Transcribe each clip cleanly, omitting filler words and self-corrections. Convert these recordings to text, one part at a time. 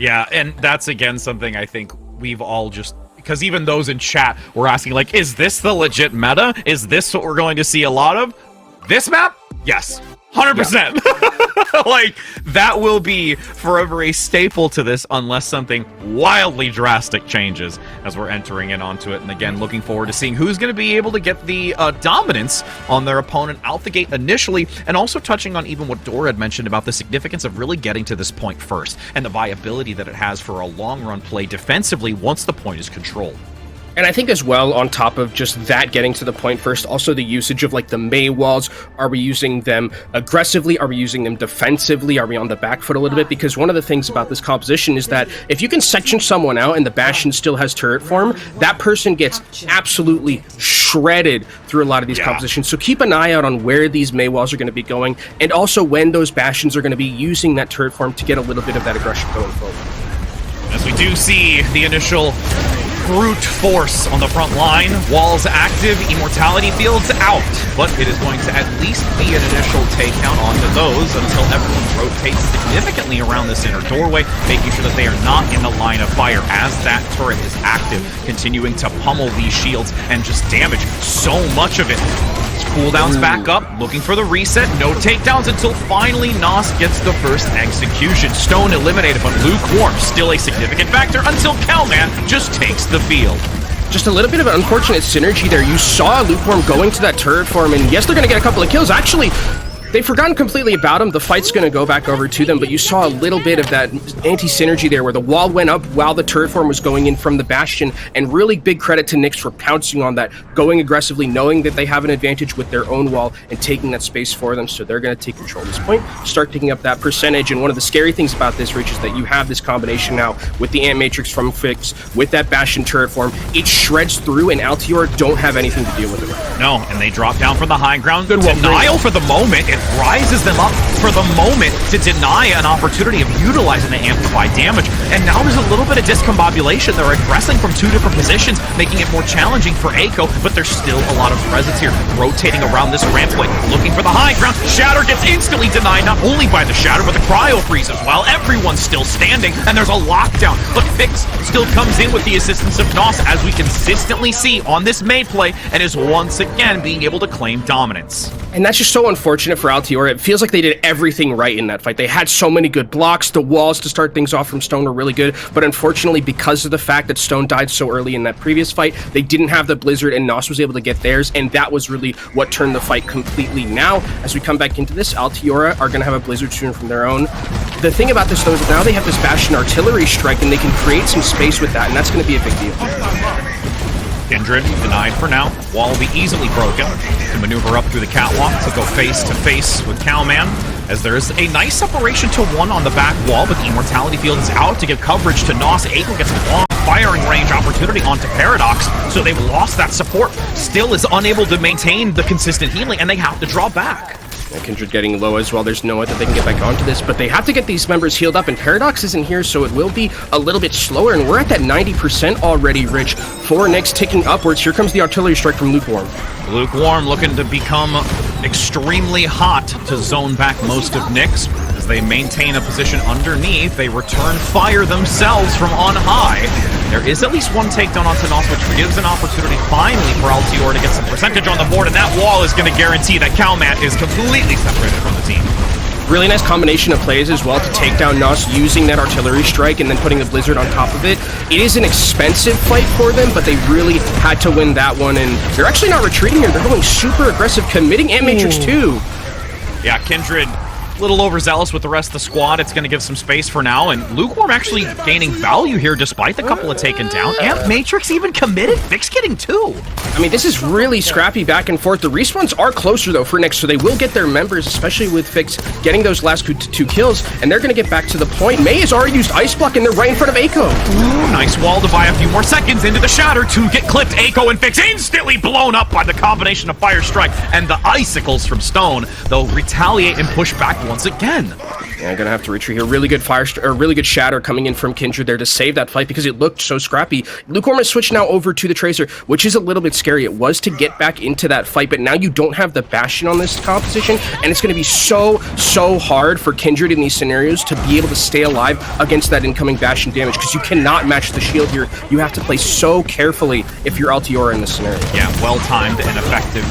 Yeah, and that's again something I think we've all just, because even those in chat were asking, like, is this the legit meta? Is this what we're going to see a lot of? This map? Yes. 100%. Yeah. Like, that will be forever a staple to this unless something wildly drastic changes as we're entering in onto it. And again, looking forward to seeing who's going to be able to get the dominance on their opponent out the gate initially, and also touching on even what Dora had mentioned about the significance of really getting to this point first and the viability that it has for a long-run play defensively once the point is controlled. And I think as well, on top of just that getting to the point first, also the usage of like the Mei walls. Are we using them aggressively? Are we using them defensively? Are we on the back foot a little bit? Because one of the things about this composition is that if you can section someone out and the Bastion still has turret form, that person gets absolutely shredded through a lot of these compositions. So keep an eye out on where these Mei walls are going to be going, and also when those Bastions are going to be using that turret form to get a little bit of that aggression going forward. As we do see the initial brute force on the front line, walls active, immortality fields out, but it is going to at least be an initial takedown onto those until everyone rotates significantly around this inner doorway, making sure that they are not in the line of fire as that turret is active, continuing to pummel these shields and just damage so much of it. Cooldowns back up, looking for the reset, no takedowns until finally Nos gets the first execution. Stone eliminated, but lukewarm still a significant factor until Calman just takes the field. Just a little bit of an unfortunate synergy there. You saw Lukewarm going to that turret form, and yes, they're going to get a couple of kills. Actually, they've forgotten completely about him. The fight's going to go back over to them, but you saw a little bit of that anti-synergy there where the wall went up while the turret form was going in from the Bastion, and really big credit to Nyx for pouncing on that, going aggressively, knowing that they have an advantage with their own wall and taking that space for them, so they're going to take control at this point, start picking up that percentage. And one of the scary things about this, Rich, is that you have this combination now with the Ant Matrix from Fix, with that Bastion turret form. It shreds through, and Altiora don't have anything to deal with it. No, and they drop down from the high ground. Good denial for the moment. It rises them up for the moment to deny an opportunity of utilizing the amplified damage. And now there's a little bit of discombobulation. They're aggressing from two different positions, making it more challenging for Echo, but there's still a lot of presence here, rotating around this rampway, looking for the high ground. Shatter gets instantly denied, not only by the Shatter, but the Cryo Freeze as well. Everyone's still standing, and there's a lockdown. But Fix still comes in with the assistance of Nos, as we consistently see on this Mei play, and is once again being able to claim dominance. And that's just so unfortunate for Altiora. It feels like they did everything right in that fight. They had so many good blocks. The walls to start things off from Stone were really good, but unfortunately, because of the fact that Stone died so early in that previous fight, they didn't have the Blizzard, and Nos was able to get theirs, and that was really what turned the fight completely. Now, as we come back into this, Altiora are going to have a Blizzard soon from their own. The thing about this, though, is now they have this Bastion artillery strike, and they can create some space with that, and that's going to be a big deal. Kindred denied for now. Wall will be easily broken to maneuver up through the catwalk to go face to face with Calman, as there is a nice separation to one on the back wall, but the Immortality Field is out to give coverage to Nos. Echo gets a long firing range opportunity onto Paradox, so they've lost that support. Still is unable to maintain the consistent healing, and they have to draw back. Kindred getting low as well. There's no way that they can get back onto this, but they have to get these members healed up, and Paradox isn't here, so it will be a little bit slower, and we're at that 90% already, Rich. 4 Nyx ticking upwards. Here comes the artillery strike from Lukewarm. Lukewarm looking to become extremely hot to zone back most of Nyx. As they maintain a position underneath, they return fire themselves from on high. There is at least one takedown onto Nos, which gives an opportunity finally for Altiora to get some percentage on the board, and that wall is going to guarantee that Calman is completely separated from the team. Really nice combination of plays as well to take down Nos using that artillery strike and then putting the Blizzard on top of it. It is an expensive fight for them, but they really had to win that one, and they're actually not retreating here. They're going super aggressive, committing Ant Matrix too. Yeah, Kindred a little overzealous with the rest of the squad. It's going to give some space for now, and Lukewarm actually gaining value here despite the couple of taken down. Ant Matrix even committed. Fix getting 2. I mean, this is really scrappy back and forth. The respawns are closer, though, for Nyx, so they will get their members, especially with Fix getting those last 2 kills, and they're going to get back to the point. Mei has already used Ice Block, and they're right in front of Echo. Ooh, nice wall to buy a few more seconds into the Shatter to get clipped. Echo and Fix instantly blown up by the combination of Fire Strike and the Icicles from Stone. They'll retaliate and push back once again. Yeah, gonna have to retreat here. Really good really good shatter coming in from Kindred there to save that fight because it looked so scrappy. Lukewarm has switched now over to the Tracer, which is a little bit scary. It was to get back into that fight, but now you don't have the Bastion on this composition, and it's gonna be so hard for Kindred in these scenarios to be able to stay alive against that incoming Bastion damage because you cannot match the shield here. You have to play so carefully if you're Altiora in this scenario. Yeah, well-timed and effective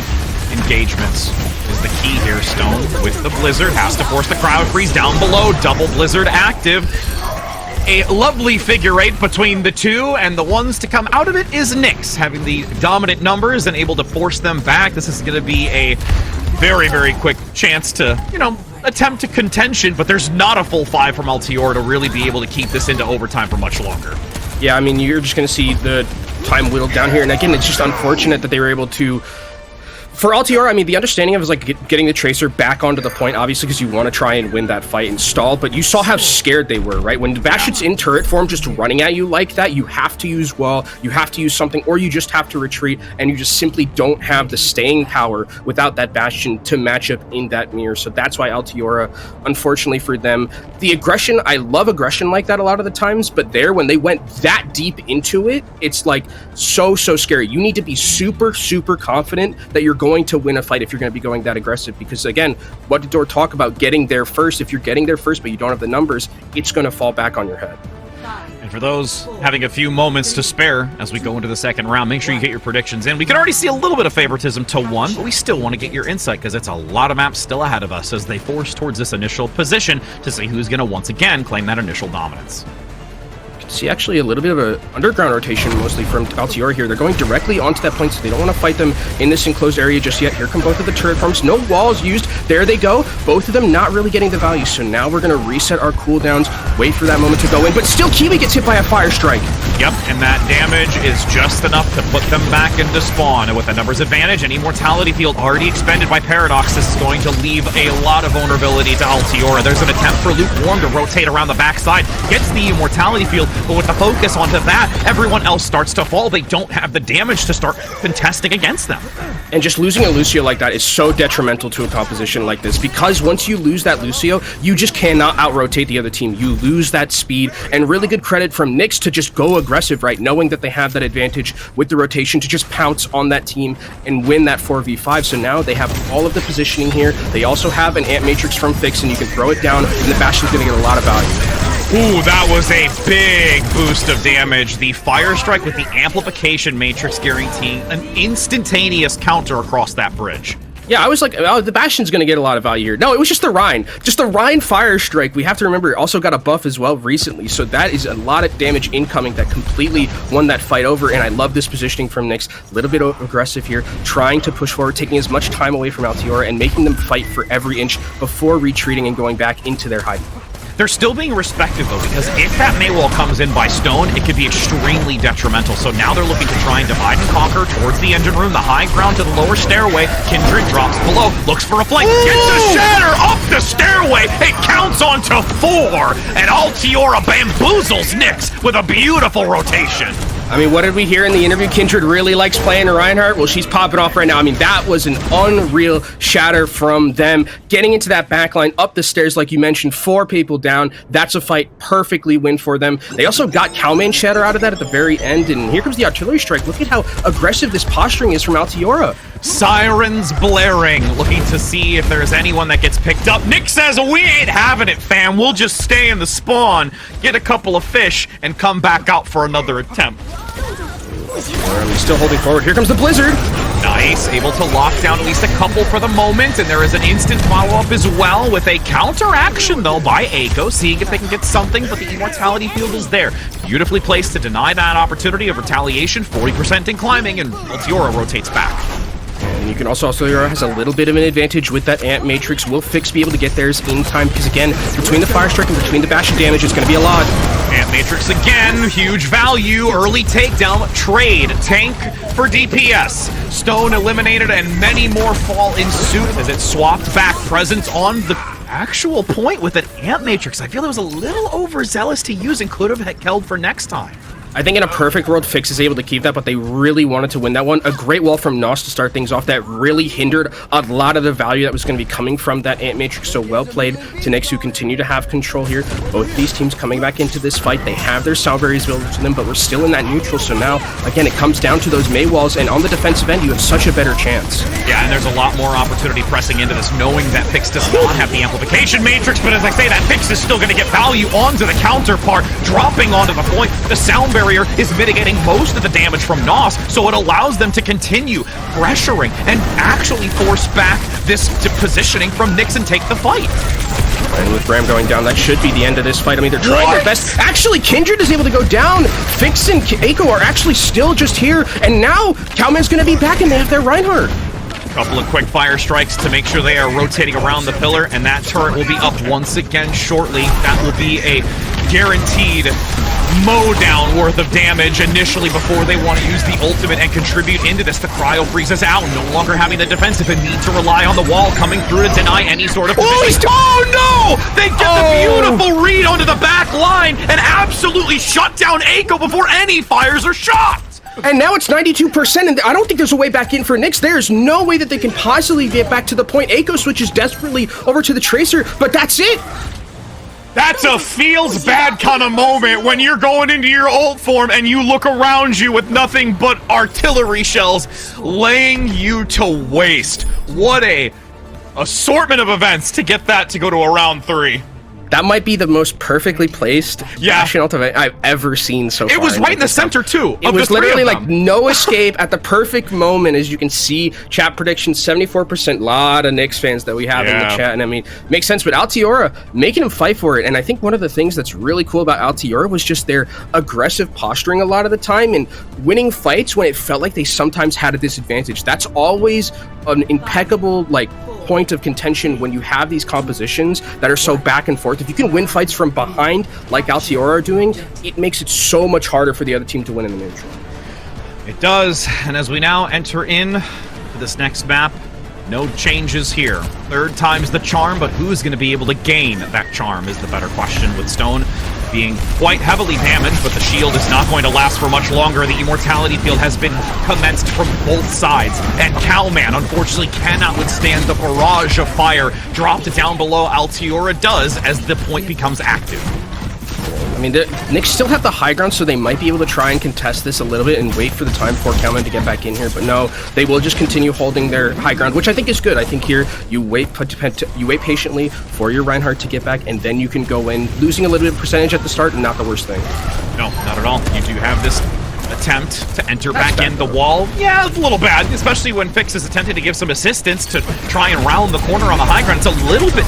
engagements is the key here. Stone with the Blizzard has to force the crowd freeze down below. Double Blizzard active. A lovely figure eight between the two, and the ones to come out of it is Nyx, having the dominant numbers and able to force them back. This is going to be a very quick chance to, you know, attempt to contention, but there's not a full 5 from Altiora to really be able to keep this into overtime for much longer. Yeah, I mean, you're just going to see the time whittled down here, and again, it's just unfortunate that they were able to... For Altiora, I mean, the understanding of is like getting the Tracer back onto the point, obviously, because you want to try and win that fight and stall, but you saw how scared they were, right? When Bastion's in turret form just running at you like that, you have to use Wall, you have to use something, or you just have to retreat, and you just simply don't have the staying power without that Bastion to match up in that mirror. So that's why Altiora, unfortunately for them, the aggression, I love aggression like that a lot of the times, but there, when they went that deep into it, it's like so scary. You need to be super confident that you're going to win a fight if you're going to be going that aggressive, because again, what did Dor talk about? Getting there first. If you're getting there first but you don't have the numbers, it's going to fall back on your head. And for those having a few moments to spare as we go into the second round, make sure you get your predictions in. We can already see a little bit of favoritism to one, but we still want to get your insight because it's a lot of maps still ahead of us as they force towards this initial position to see who's going to once again claim that initial dominance. See actually a little bit of an underground rotation mostly from Altiora here. They're going directly onto that point, so they don't want to fight them in this enclosed area just yet. Here come both of the turret farms. No walls used. There they go. Both of them not really getting the value. So now we're going to reset our cooldowns, wait for that moment to go in. But still, Kiwi gets hit by a fire strike. Yep, and that damage is just enough to put them back into spawn. And with a numbers advantage and immortality field already expended by Paradox, this is going to leave a lot of vulnerability to Altiora. There's an attempt for Lukewarm to rotate around the backside. Gets the immortality field, but with the focus onto that, everyone else starts to fall. They don't have the damage to start contesting against them. And just losing a Lucio like that is so detrimental to a composition like this, because once you lose that Lucio, you just cannot out-rotate the other team. You lose that speed, and really good credit from Nyx to just go aggressive, right? Knowing that they have that advantage with the rotation to just pounce on that team and win that 4v5. So now they have all of the positioning here. They also have an Ant Matrix from Fix, and you can throw it down, and the Bastion's going to get a lot of value. Ooh, that was a big boost of damage. The Fire Strike with the Amplification Matrix guaranteeing an instantaneous counter across that bridge. Yeah, I was like, oh, the Bastion's going to get a lot of value here. No, it was just the Rhine. Just the Rhine Fire Strike. We have to remember, it also got a buff as well recently. So that is a lot of damage incoming that completely won that fight over. And I love this positioning from Nyx. A little bit aggressive here, trying to push forward, taking as much time away from Altiora and making them fight for every inch before retreating and going back into their hiding. They're still being respected, though, because if that Maywall comes in by Stone, it could be extremely detrimental. So now they're looking to try and divide and conquer towards the engine room, the high ground to the lower stairway. Kindred drops below, looks for a flank, gets a shatter up the stairway. It counts on to 4, and Altiora bamboozles Nyx with a beautiful rotation. I mean, what did we hear in the interview? Kindred really likes playing Reinhardt. Well, she's popping off right now. I mean, that was an unreal shatter from them. Getting into that backline, up the stairs, like you mentioned, 4 people down. That's a fight perfectly win for them. They also got Cowman shatter out of that at the very end, and here comes the artillery strike. Look at how aggressive this posturing is from Altiora. Sirens blaring, looking to see if there's anyone that gets picked up. Nick says, we ain't having it, fam. We'll just stay in the spawn, get a couple of fish, and come back out for another attempt. Still holding forward. Here comes the Blizzard. Nice, able to lock down at least a couple for the moment, and there is an instant follow-up as well with a counteraction, though, by Echo, seeing if they can get something, but the immortality field is there. Beautifully placed to deny that opportunity of retaliation, 40% in climbing, and Altiora rotates back. And you can also, Altiora has a little bit of an advantage with that Ant Matrix. Will Fix be able to get theirs in time? Because again, between the Fire Strike and between the Bastion damage, it's going to be a lot. Ant Matrix again, huge value, early takedown, trade, tank for DPS. Stone eliminated and many more fall in suit as it swapped back presence on the actual point with an Ant Matrix. I feel it was a little overzealous to use and could have held for next time. I think in a perfect world, Fix is able to keep that, but they really wanted to win that one. A great wall from Nos to start things off that really hindered a lot of the value that was going to be coming from that Ant Matrix. So well played to Nyx, who continue to have control here. Both these teams coming back into this fight. They have their sound barriers built to them, but we're still in that neutral. So now, again, it comes down to those May walls, and on the defensive end, you have such a better chance. Yeah, and there's a lot more opportunity pressing into this, knowing that Fix does not have the amplification matrix, but as I say, that Fix is still going to get value onto the counterpart, dropping onto the point. The sound barrier is mitigating most of the damage from Nos, so it allows them to continue pressuring and actually force back this positioning from Nyx and take the fight. And with Bram going down, that should be the end of this fight. I mean, they're trying their best. Actually, Kindred is able to go down. Fix and Eiko are actually still just here, and now Cowman's going to be back, and they have their Reinhardt. Couple of quick fire strikes to make sure they are rotating around the pillar, and that turret will be up once again shortly. That will be a guaranteed mow down worth of damage initially before they want to use the ultimate and contribute into this. The cryo freezes out, no longer having the defensive and need to rely on the wall coming through to deny any sort of position. Oh no! They get the beautiful read onto the back line and absolutely shut down Eiko before any fires are shot! And now it's 92%, and I don't think there's a way back in for Nyx. There's no way that they can possibly get back to the point. Eiko switches desperately over to the Tracer, but that's it! That's a feels bad kind of moment when you're going into your ult form and you look around you with nothing but artillery shells laying you to waste. What a assortment of events to get that to go to a round 3. That might be the most perfully placed Bastion ultimate I've ever seen so far. It was right in the center, too. It was literally like no escape at the perfect moment, as you can see. Chat prediction, 74%. Lot of Nyx fans that we have in the chat. And I mean, makes sense. But Altiora, making him fight for it. And I think one of the things that's really cool about Altiora was just their aggressive posturing a lot of the time and winning fights when it felt like they sometimes had a disadvantage. That's always an impeccable, like, point of contention when you have these compositions that are so back and forth. If you can win fights from behind like Altiora are doing, it makes it so much harder for the other team to win in the neutral. It does, and as we now enter in to this next map, no changes here. Third time's the charm, but who's going to be able to gain that charm is the better question, with Stone being quite heavily damaged, but the shield is not going to last for much longer. The immortality field has been commenced from both sides, and Cowman unfortunately cannot withstand the barrage of fire dropped down below. Altiora does as the point becomes active. I mean, Nyx still have the high ground, so they might be able to try and contest this a little bit and wait for the time for Cowman to get back in here. But no, they will just continue holding their high ground, which I think is good. I think here you wait patiently for your Reinhardt to get back, and then you can go in, losing a little bit of percentage at the start, not the worst thing. No, not at all. You do have this attempt to enter back in the wall. Yeah, it's a little bad, especially when Fix is attempting to give some assistance to try and round the corner on the high ground. It's a little bit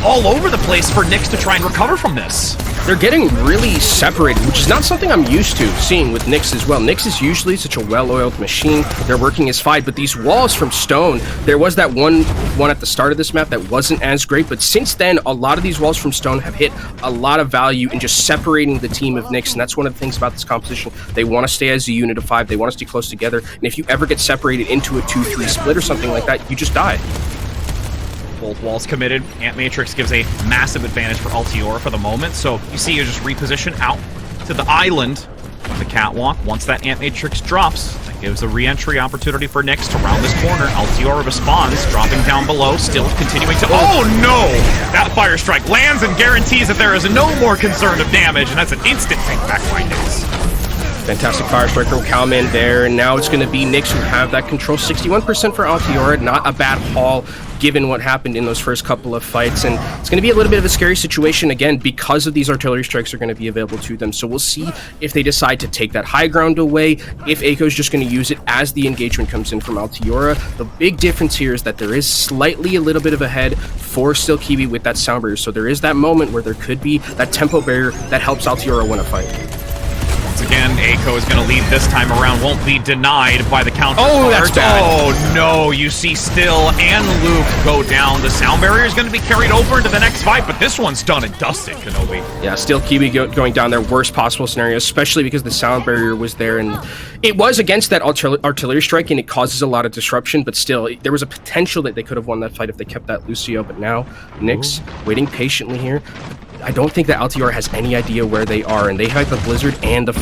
all over the place for Nyx to try and recover from this. They're getting really separated, which is not something I'm used to seeing with Nyx as well. Nyx is usually such a well-oiled machine. They're working as fine, but these walls from Stone, there was that one at the start of this map that wasn't as great, but since then, a lot of these walls from Stone have hit a lot of value in just separating the team of Nyx, and that's one of the things about this composition. They want to stay as a unit of 5, they want to stay close together, and if you ever get separated into a 2-3 split or something like that, you just die. Both walls committed. Ant Matrix gives a massive advantage for Altiora for the moment. So you see you just reposition out to the island of the catwalk. Once that Ant Matrix drops, that gives a re-entry opportunity for Nyx to round this corner. Altiora responds, dropping down below, still continuing to... Oh no! That fire strike lands and guarantees that there is no more concern of damage, and that's an instant take back by Nyx. Fantastic fire strike from Cowman there, and now it's going to be Nyx who have that control. 61% for Altiora, not a bad haul given what happened in those first couple of fights, and it's going to be a little bit of a scary situation again because of these artillery strikes are going to be available to them. So we'll see if they decide to take that high ground away, if Eiko's just going to use it as the engagement comes in from Altiora. The big difference here is that there is slightly a little bit of a head for still Kiwi with that sound barrier, so there is that moment where there could be that tempo barrier that helps Altiora win a fight. Once again, Eiko is going to lead this time around. Won't be denied by the counter. Oh, that's bad. Oh, no. You see Still and Luke go down. The sound barrier is going to be carried over into the next fight, but this one's done and dusted, Kenobi. Yeah, Still Kiwi going down their worst possible scenario, especially because the sound barrier was there, and it was against that artillery strike, and it causes a lot of disruption, but still, there was a potential that they could have won that fight if they kept that Lucio, but now, Nyx waiting patiently here. I don't think that Altiora has any idea where they are, and they have the Blizzard and the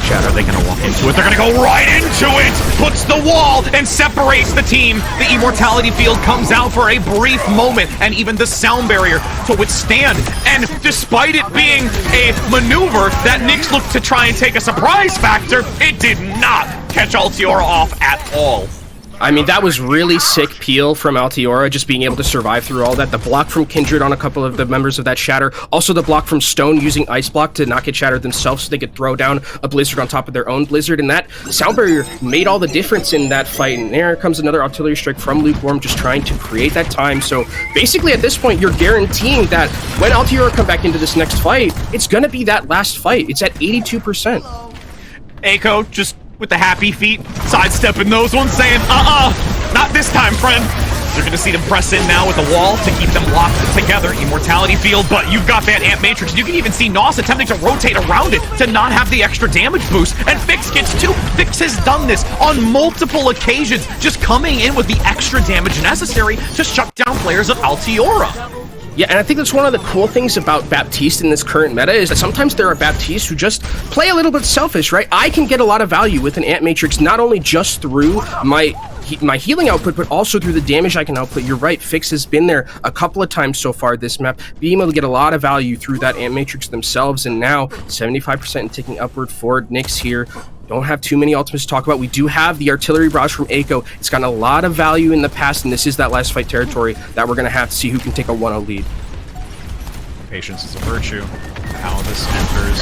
Shadow. Are they going to walk into it? They're going to go right into it! Puts the wall and separates the team. The immortality field comes out for a brief moment, and even the sound barrier to withstand. And despite it being a maneuver that Nyx looked to try and take a surprise factor, it did not catch Altiora off at all. I mean, that was really sick peel from Altiora, just being able to survive through all that. The block from Kindred on a couple of the members of that Shatter. Also the block from Stone using Ice Block to not get shattered themselves so they could throw down a Blizzard on top of their own Blizzard. And that sound barrier made all the difference in that fight. And there comes another artillery strike from Lukewarm, just trying to create that time. So basically at this point, you're guaranteeing that when Altiora come back into this next fight, it's going to be that last fight. It's at 82%. Echo just with the happy feet, sidestepping those ones, saying, not this time, friend. They're gonna see them press in now with the wall to keep them locked together. Immortality field, but you've got that Amp Matrix. You can even see Nos attempting to rotate around it to not have the extra damage boost. And Fix gets two. Fix has done this on multiple occasions, just coming in with the extra damage necessary to shut down players of Altiora. Yeah, and I think that's one of the cool things about Baptiste in this current meta is that sometimes there are Baptistes who just play a little bit selfish, right? I can get a lot of value with an Ant Matrix, not only just through my healing output, but also through the damage I can output. You're right, Fix has been there a couple of times so far this map, being able to get a lot of value through that Ant Matrix themselves, and now 75% and taking upward forward. Nyx here. Don't have too many ultimates to talk about. We do have the artillery barrage from Echo. It's gotten a lot of value in the past, and this is that last fight territory that we're going to have to see who can take a 1-0 lead. Patience is a virtue. How this enters.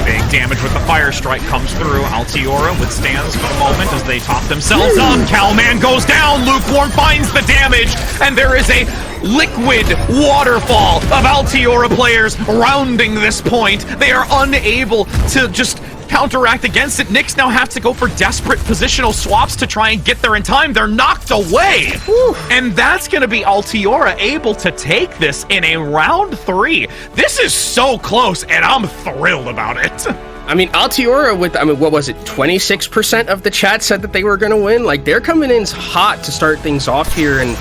Big damage with the fire strike comes through. Altiora withstands for the moment as they top themselves up. Calman goes down. Lukewarm finds the damage, and there is a liquid waterfall of Altiora players rounding this point. They are unable to just counteract against it. Nyx now have to go for desperate positional swaps to try and get there in time. They're knocked away. Whew. And that's going to be Altiora able to take this in a round 3. This is so close, and I'm thrilled about it. I mean, Altiora with, what was it, 26% of the chat said that they were going to win? Like, they're coming in hot to start things off here, and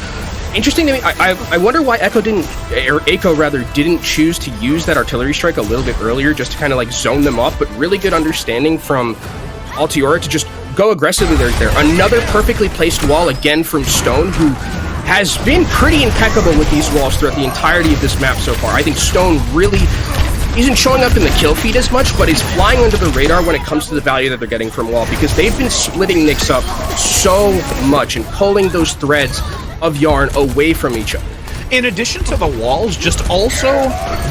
interesting to me, I wonder why Echo didn't choose to use that artillery strike a little bit earlier, just to kind of like zone them off, but really good understanding from Altiora to just go aggressively there. Another perfectly placed wall again from Stone, who has been pretty impeccable with these walls throughout the entirety of this map so far. I think Stone really isn't showing up in the kill feed as much, but is flying under the radar when it comes to the value that they're getting from wall, because they've been splitting Nyx up so much and pulling those threads of yarn away from each other. In addition to the walls, just also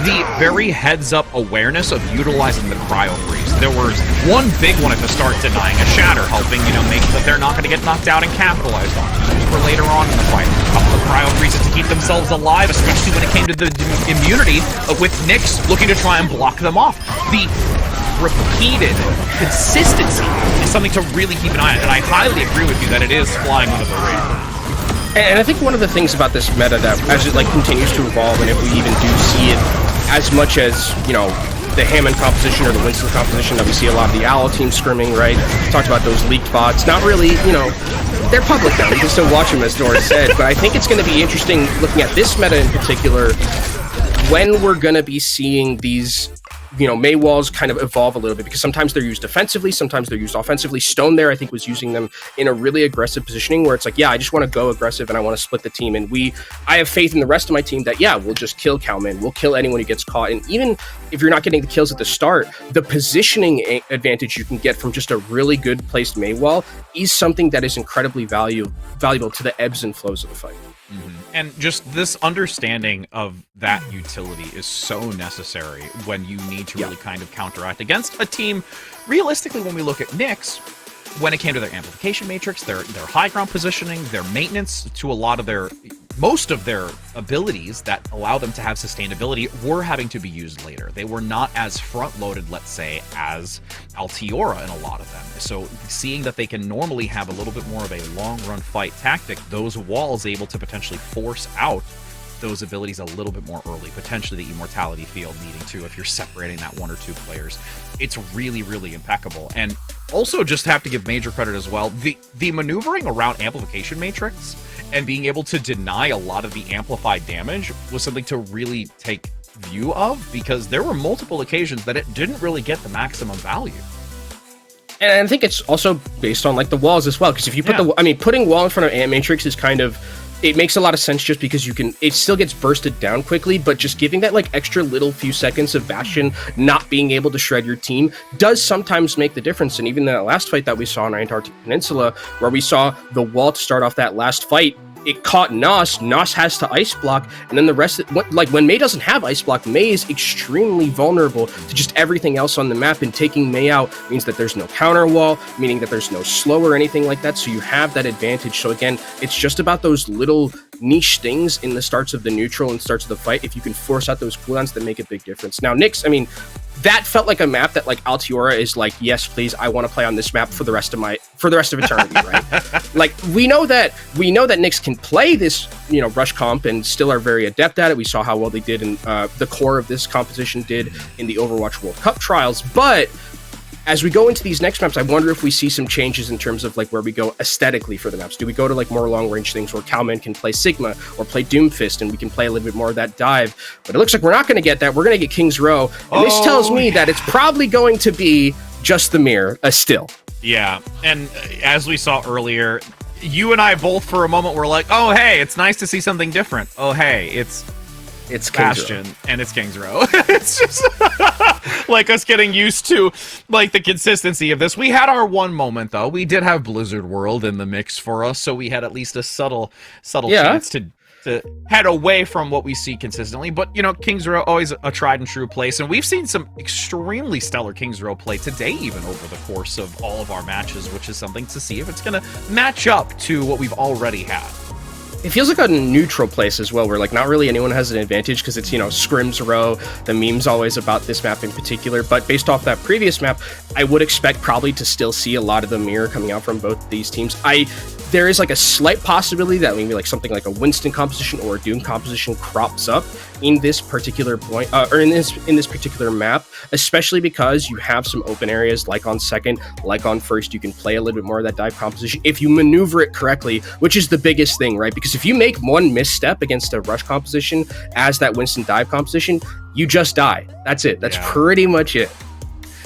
the very heads-up awareness of utilizing the cryo freeze. There was one big one at the start denying a shatter, helping, make that they're not going to get knocked out and capitalized on. For later on in the fight, a couple of cryo freezes to keep themselves alive, especially when it came to the immunity, with Nyx looking to try and block them off. The repeated consistency is something to really keep an eye on, and I highly agree with you that it is flying under the radar. And I think one of the things about this meta that, as it continues to evolve, and if we even do see it as much as, the Hammond composition or the Winston composition, that we see a lot of the Owl team scrimming, right? Talked about those leaked bots. Not really, they're public now. You can still watch them, as Dora said. But I think it's going to be interesting looking at this meta in particular, when we're going to be seeing these Mei walls kind of evolve a little bit, because sometimes they're used defensively, sometimes they're used offensively. Stone there, I think, was using them in a really aggressive positioning where it's like, yeah, I just want to go aggressive and I want to split the team. And I have faith in the rest of my team that, yeah, we'll just kill Calman. We'll kill anyone who gets caught. And even if you're not getting the kills at the start, the positioning advantage you can get from just a really good placed Mei wall is something that is incredibly valuable to the ebbs and flows of the fight. Mm-hmm. And just this understanding of that utility is so necessary when you need to really kind of counteract against a team. Realistically, when we look at Nyx, when it came to their amplification matrix, their high ground positioning, their maintenance to most of their abilities that allow them to have sustainability were having to be used later. They were not as front-loaded, let's say, as Altiora in a lot of them. So seeing that they can normally have a little bit more of a long-run fight tactic, those walls able to potentially force out those abilities a little bit more early, potentially the immortality field needing to, if you're separating that 1 or 2 players. It's really, really impeccable. And also just have to give major credit as well. The maneuvering around amplification matrix and being able to deny a lot of the amplified damage was something to really take view of, because there were multiple occasions that it didn't really get the maximum value. And I think it's also based on like the walls as well, because if you put putting wall in front of Ant Matrix is kind of, it makes a lot of sense just because it still gets bursted down quickly, but just giving that like extra little few seconds of Bastion not being able to shred your team does sometimes make the difference. And even that last fight that we saw on Antarctic Peninsula, where we saw the wall to start off that last fight, it caught Nos. Nos has to ice block, and then the rest like when Mei doesn't have ice block, Mei is extremely vulnerable to just everything else on the map, and taking Mei out means that there's no counter wall, meaning that there's no slow or anything like that, so you have that advantage. So again, it's just about those little niche things in the starts of the neutral and starts of the fight. If you can force out those cooldowns, that make a big difference. Now, Nyx, I mean, that felt like a map that like Altiora is like, yes, please, I want to play on this map for the rest of eternity, right? Like we know that Nyx can play this, rush comp and still are very adept at it. We saw how well they did in the core of this composition did in the Overwatch World Cup trials, but as we go into these next maps, I wonder if we see some changes in terms of like where we go aesthetically for the maps. Do we go to like more long range things where Calman can play Sigma or play Doomfist and we can play a little bit more of that dive? But it looks like we're not going to get that. We're going to get King's Row. And this tells me that it's probably going to be just the mirror still. Yeah. And as we saw earlier, you and I both for a moment were like, oh, hey, it's nice to see something different. Oh, hey, it's Bastion and it's King's Row. It's just like us getting used to like the consistency of this. We had our one moment though. We did have Blizzard World in the mix for us, so we had at least a subtle chance to head away from what we see consistently. But King's Row always a tried and true place, and we've seen some extremely stellar King's Row play today, even over the course of all of our matches, which is something to see if it's going to match up to what we've already had. It feels like a neutral place as well, where like not really anyone has an advantage because it's, Scrims Row. The meme's always about this map in particular, but based off that previous map, I would expect probably to still see a lot of the mirror coming out from both these teams. There is like a slight possibility that maybe like something like a Winston composition or a Doom composition crops up in this particular point, or in this particular map, especially because you have some open areas like on second, like on first. You can play a little bit more of that dive composition if you maneuver it correctly, which is the biggest thing, right? Because if you make one misstep against a rush composition as that Winston dive composition, you just die. That's it. That's pretty much it.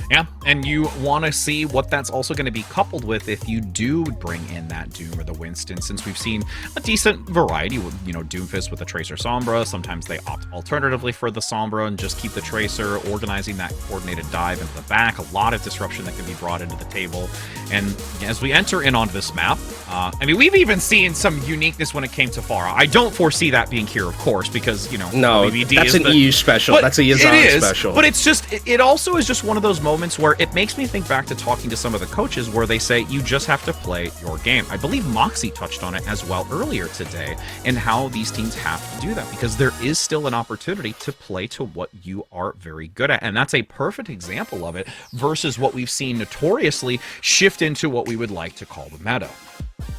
Yeah, and you want to see what that's also going to be coupled with if you do bring in that Doom or the Winston, since we've seen a decent variety with, Doomfist with the Tracer Sombra. Sometimes they opt alternatively for the Sombra and just keep the Tracer, organizing that coordinated dive into the back. A lot of disruption that can be brought into the table. And as we enter in on this map, we've even seen some uniqueness when it came to Pharah. I don't foresee that being here, of course, because, no, that's an EU special. That's a Yazan special. But it's just, it also is just one of those moments where it makes me think back to talking to some of the coaches where they say you just have to play your game. I believe Moxie touched on it as well earlier today, and how these teams have to do that, because there is still an opportunity to play to what you are very good at, and that's a perfect example of it versus what we've seen notoriously shift into what we would like to call the meta.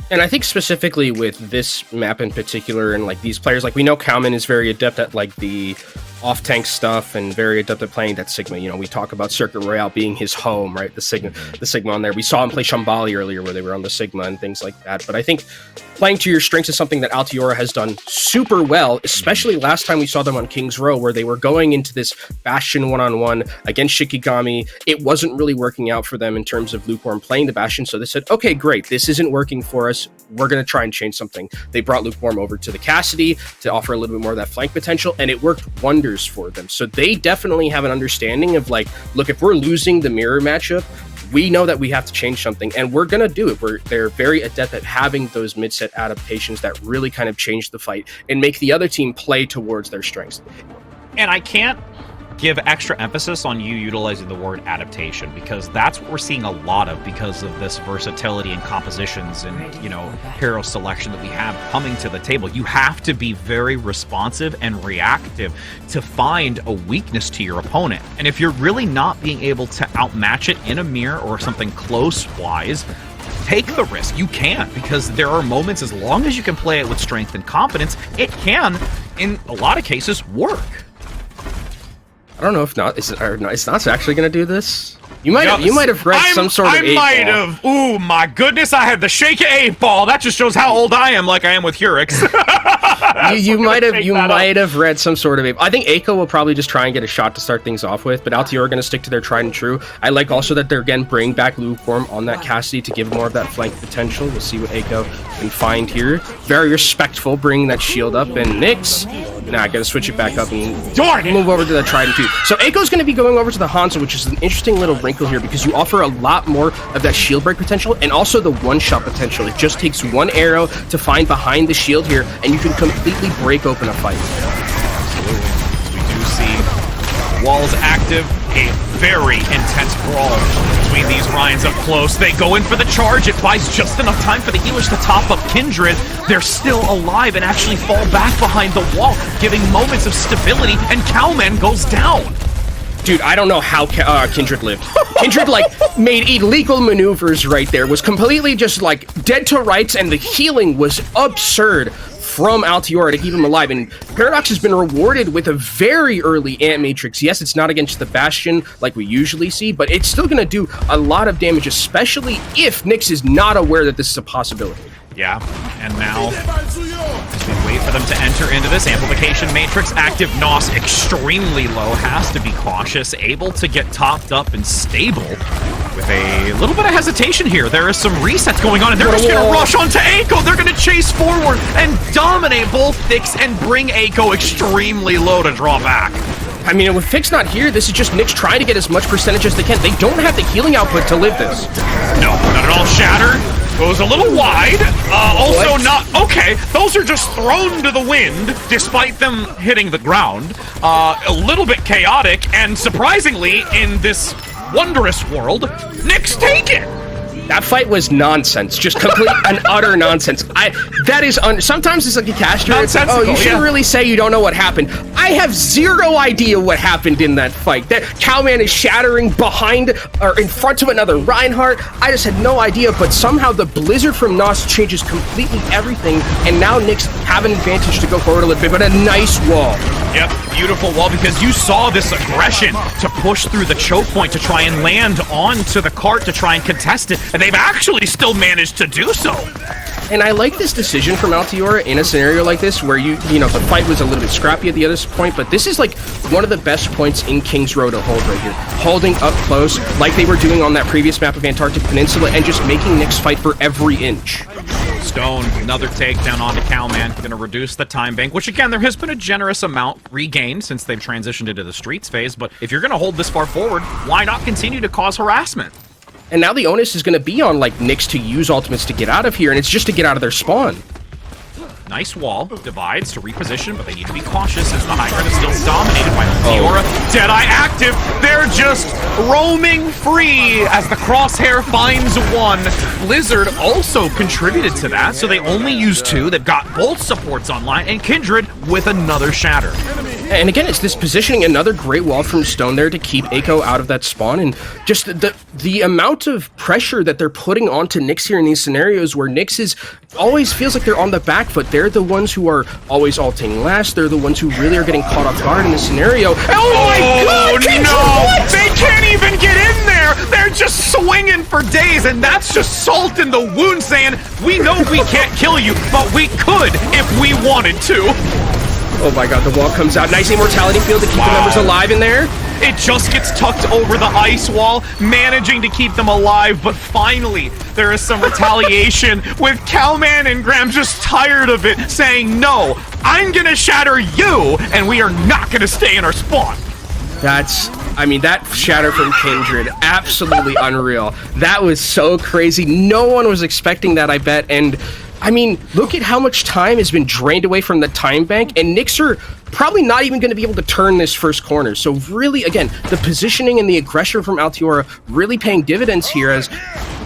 And I think specifically with this map in particular, and like these players, like we know Kalman is very adept at like the off-tank stuff and very adept at playing that Sigma. We talk about Circuit Royale being his home, right? The Sigma on there. We saw him play Shambali earlier where they were on the Sigma and things like that. But I think playing to your strengths is something that Altiora has done super well, especially last time we saw them on King's Row, where they were going into this Bastion one-on-one against Shikigami. It wasn't really working out for them in terms of Lukewarm playing the Bastion, so they said, okay, great, this isn't working for us. We're going to try and change something. They brought Lukewarm over to the Cassidy to offer a little bit more of that flank potential, and it worked wonders for them. So they definitely have an understanding of like, look, if we're losing the mirror matchup, we know that we have to change something, and we're going to do it. They're very adept at having those mid-set adaptations that really kind of change the fight and make the other team play towards their strengths. And I can't give extra emphasis on you utilizing the word adaptation, because that's what we're seeing a lot of because of this versatility and compositions and, hero selection that we have coming to the table. You have to be very responsive and reactive to find a weakness to your opponent. And if you're really not being able to outmatch it in a mirror or something close-wise, take the risk. You can, because there are moments, as long as you can play it with strength and confidence, it can, in a lot of cases, work. I don't know if not. Is Not's actually going to do this? You might have read some sort of I might have. Ooh, my goodness! I had the shake of 8-ball. That just shows how old I am, like I am with Hurix. you might have read some sort of. I think Eiko will probably just try and get a shot to start things off with, but Altiora are going to stick to their tried and true. I like also that they're again bringing back Lukewarm on that Cassidy to give more of that flank potential. We'll see what Eiko can find here. Very respectful, bringing that shield up, and Nyx. Nah, I gotta switch it back up and move over to the tried and true. So Eiko's going to be going over to the Hanzo, which is an interesting little wrinkle here because you offer a lot more of that shield break potential and also the one-shot potential. It just takes one arrow to find behind the shield here, and you can completely break open a fight. Absolutely. We do see walls active, a very intense brawl between these Ryans up close. They go in for the charge. It buys just enough time for the healers to top up Kindred. They're still alive and actually fall back behind the wall, giving moments of stability, and Cowman goes down. Dude, I don't know how Kindred lived. Kindred, like, made illegal maneuvers right there, was completely just, like, dead to rights, and the healing was absurd from Altiora to keep him alive. And Paradox has been rewarded with a very early Ant Matrix. Yes, it's not against the Bastion like we usually see, but it's still going to do a lot of damage, especially if Nyx is not aware that this is a possibility. Yeah, and now, as we wait for them to enter into this amplification matrix, active Nos extremely low, has to be cautious, able to get topped up and stable with a little bit of hesitation here. There is some resets going on, and they're just gonna rush onto Eiko. They're gonna chase forward and dominate both Nyx and bring Eiko extremely low to draw back. I mean, with Fix not here, this is just Nyx trying to get as much percentage as they can. They don't have the healing output to live this. No, not at all. Shatter goes a little wide. Also not... Okay, those are just thrown to the wind, despite them hitting the ground. A little bit chaotic, and surprisingly, in this wondrous world, Nyx take it! That fight was nonsense, just complete and utter nonsense. Sometimes it's like a caster. It's like, oh, you shouldn't really say you don't know what happened. I have zero idea what happened in that fight. That Cowman is shattering behind or in front of another Reinhardt. I just had no idea, but somehow the blizzard from Nos changes completely everything, and now Nyx have an advantage to go forward a little bit, but a nice wall. Yep, beautiful wall, because you saw this aggression to push through the choke point to try and land onto the cart to try and contest it, and they've actually still managed to do so. And I like this decision from Altiora in a scenario like this where you know, the fight was a little bit scrappy at the other point, but this is like one of the best points in King's Row to hold right here. Holding up close like they were doing on that previous map of Antarctic Peninsula and just making Nyx fight for every inch. Stone, another takedown onto Cowman, going to reduce the time bank, which again, there has been a generous amount regained since they've transitioned into the streets phase, but if you're going to hold this far forward, why not continue to cause harassment? And now the onus is going to be on, like, Nyx to use ultimates to get out of here, and it's just to get out of their spawn. Nice wall, divides to reposition, but they need to be cautious as the high ground is still dominated by Altiora. Deadeye active, they're just roaming free as the crosshair finds one. Blizzard also contributed to that, so they only used two. They've got both supports online, and Kindred with another shatter. And again, it's this positioning, another great wall from Stone there to keep Eiko out of that spawn, and just the amount of pressure that they're putting onto Nyx here in these scenarios where Nyx always feels like they're on the back foot. They're the ones who are always ulting last. They're the ones who really are getting caught off guard in this scenario. Oh my god! No! They can't even get in there! They're just swinging for days, and that's just salt in the wound saying, we know we can't kill you, but we could if we wanted to. Oh my god, the wall comes out. Nice immortality field to keep the members alive in there. It just gets tucked over the ice wall, managing to keep them alive, but finally, there is some retaliation with Cowman and Graham just tired of it, saying, no, I'm gonna shatter you, and we are not gonna stay in our spawn. That shatter from Kindred, absolutely unreal. That was so crazy. No one was expecting that, I bet, and I mean, look at how much time has been drained away from the time bank, and Nyx are probably not even going to be able to turn this first corner. So really, again, the positioning and the aggression from Altiora really paying dividends here as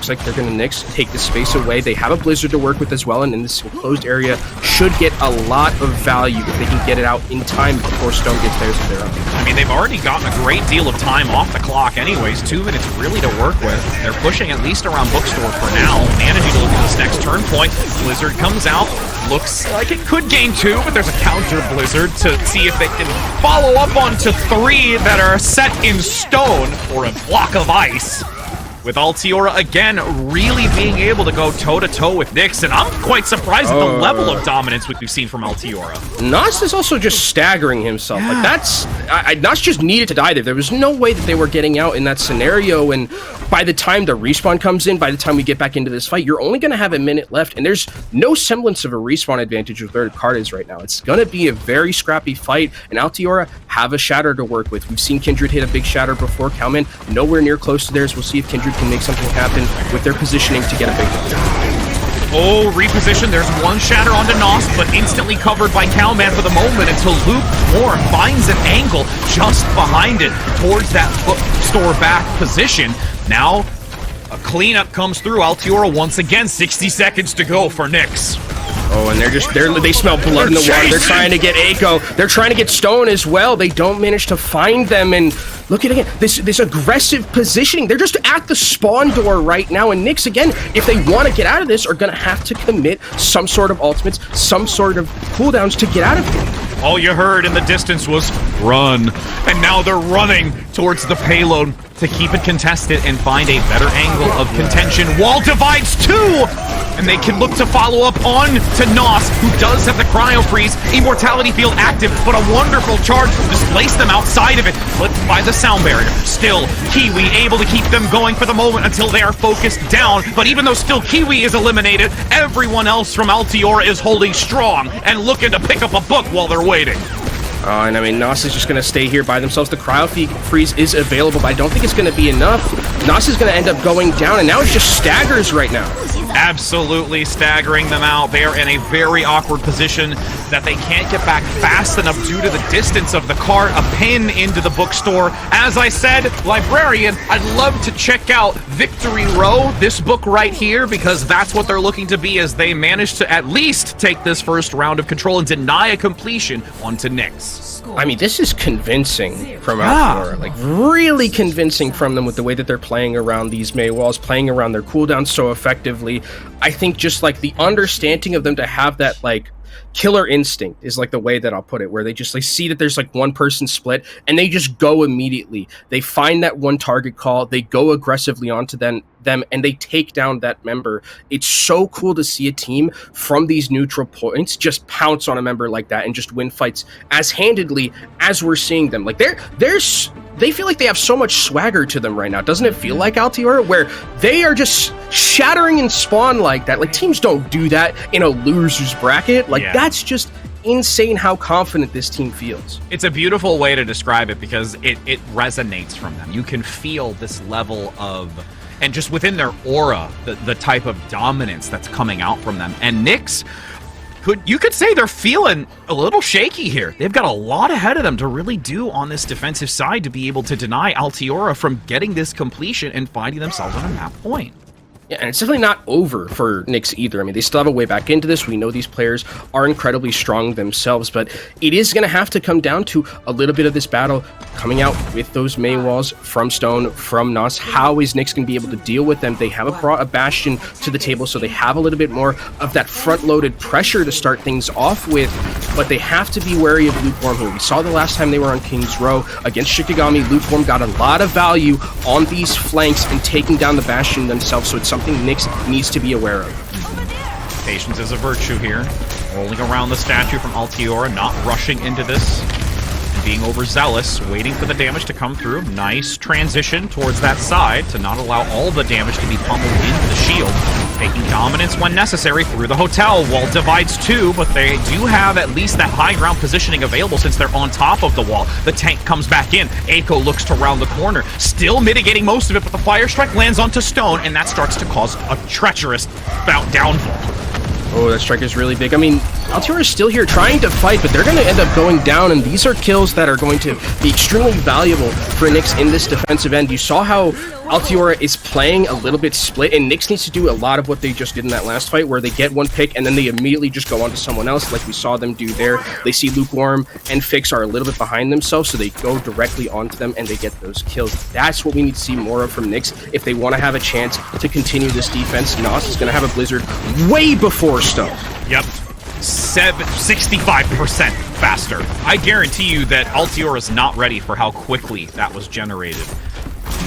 Looks like they're going to Nyx take the space away. They have a Blizzard to work with as well, and in this enclosed area should get a lot of value if they can get it out in time before Stone gets theirs of their own. I mean, they've already gotten a great deal of time off the clock anyways. 2 minutes really to work with. They're pushing at least around Bookstore for now, managing to look at this next turn point. Blizzard comes out. Looks like it could gain 2, but there's a counter Blizzard to see if it can follow up onto 3 that are set in stone or a block of ice. With Altiora, again, really being able to go toe-to-toe with Nyx, and I'm quite surprised at the level of dominance we've seen from Altiora. Nas is also just staggering himself. Like, that's... Nas just needed to die there. There was no way that they were getting out in that scenario, and by the time the respawn comes in, by the time we get back into this fight, you're only going to have a minute left, and there's no semblance of a respawn advantage with where the card is right now. It's going to be a very scrappy fight, and Altiora have a shatter to work with. We've seen Kindred hit a big shatter before. Cowman nowhere near close to theirs. We'll see if Kindred can make something happen with their positioning to get a big one. Oh, reposition. There's one shatter onto Nos, but instantly covered by Cowman for the moment until Lukewarm finds an angle just behind it towards that bookstore back position. Now, a cleanup comes through. Altiora once again, 60 seconds to go for Nyx. Oh, and they smell blood in the water. They're trying to get Echo. They're trying to get Stone as well. They don't manage to find them, and look at it again. This aggressive positioning. They're just at the spawn door right now, and Nyx, again, if they want to get out of this, are going to have to commit some sort of ultimates, some sort of cooldowns to get out of it. All you heard in the distance was run, and now they're running towards the payload to keep it contested and find a better angle of contention. Wall divides 2, and they can look to follow up on to Nos, who does have the cryo freeze, immortality field active, but a wonderful charge displaced them outside of it, flipped by the sound barrier. Still, Kiwi able to keep them going for the moment until they are focused down, but even though still Kiwi is eliminated, everyone else from Altiora is holding strong and looking to pick up a book while they're waiting. And I mean, Nos is just going to stay here by themselves. The cryo freeze is available, but I don't think it's going to be enough. Nos is going to end up going down, and now it's just staggers right now. Absolutely staggering them out. They are in a very awkward position that they can't get back fast enough due to the distance of the cart. A pin into the bookstore. As I said, Librarian, I'd love to check out Victory Row, this book right here, because that's what they're looking to be as they manage to at least take this first round of control and deny a completion onto Nyx. I mean, this is convincing from Altiora. Like, really convincing from them with the way that they're playing around these May walls, playing around their cooldowns so effectively. I think just, like, the understanding of them to have that, like, killer instinct is, like, the way that I'll put it, where they just, like, see that there's, like, one person split, and they just go immediately. They find that one target call, they go aggressively onto them, and they take down that member. It's so cool to see a team from these neutral points just pounce on a member like that and just win fights as handedly as we're seeing them. Like, they feel like they have so much swagger to them right now. Doesn't it feel like Altiora, where they are just shattering in spawn like that? Like, teams don't do that in a loser's bracket. Like, that's just insane how confident this team feels. It's a beautiful way to describe it because it resonates from them. You can feel this level of, and just within their aura, the type of dominance that's coming out from them. And Nyx, you could say they're feeling a little shaky here. They've got a lot ahead of them to really do on this defensive side to be able to deny Altiora from getting this completion and finding themselves on a map point. Yeah, and it's definitely not over for Nyx either. I mean, they still have a way back into this. We know these players are incredibly strong themselves, but it is going to have to come down to a little bit of this battle coming out with those May walls from Stone, from Nos. How is Nyx going to be able to deal with them? They have brought a Bastion to the table, so they have a little bit more of that front-loaded pressure to start things off with, but they have to be wary of Lukewarm here. We saw the last time they were on King's Row against Shikigami. Lukewarm got a lot of value on these flanks and taking down the Bastion themselves, so it's something Nyx needs to be aware of. Patience is a virtue here. Rolling around the statue from Altiora, not rushing into this. Being overzealous, waiting for the damage to come through. Nice transition towards that side to not allow all the damage to be pummeled into the shield. Taking dominance when necessary through the hotel. Wall divides 2, but they do have at least that high ground positioning available since they're on top of the wall. The tank comes back in. Echo looks to round the corner. Still mitigating most of it, but the fire strike lands onto Stone, and that starts to cause a treacherous downfall. Oh, that strike is really big. I mean, Altiora is still here trying to fight, but they're going to end up going down, and these are kills that are going to be extremely valuable for Nyx in this defensive end. You saw how Altiora is playing a little bit split, and Nyx needs to do a lot of what they just did in that last fight, where they get one pick and then they immediately just go on to someone else, like we saw them do there. They see Lukewarm and Fix are a little bit behind themselves, so they go directly onto them and they get those kills. That's what we need to see more of from Nyx if they want to have a chance to continue this defense. Nos is going to have a Blizzard way before Stone. Yep. 65% faster. I guarantee you that Altiora is not ready for how quickly that was generated.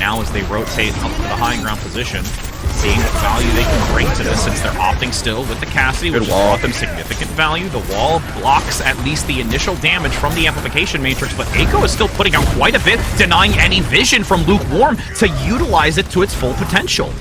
Now as they rotate up to the high ground position, seeing what value they can bring to this since they're opting still with the Cassidy, which has brought them significant value. The wall blocks at least the initial damage from the amplification matrix, but Eiko is still putting out quite a bit, denying any vision from Lukewarm to utilize it to its full potential.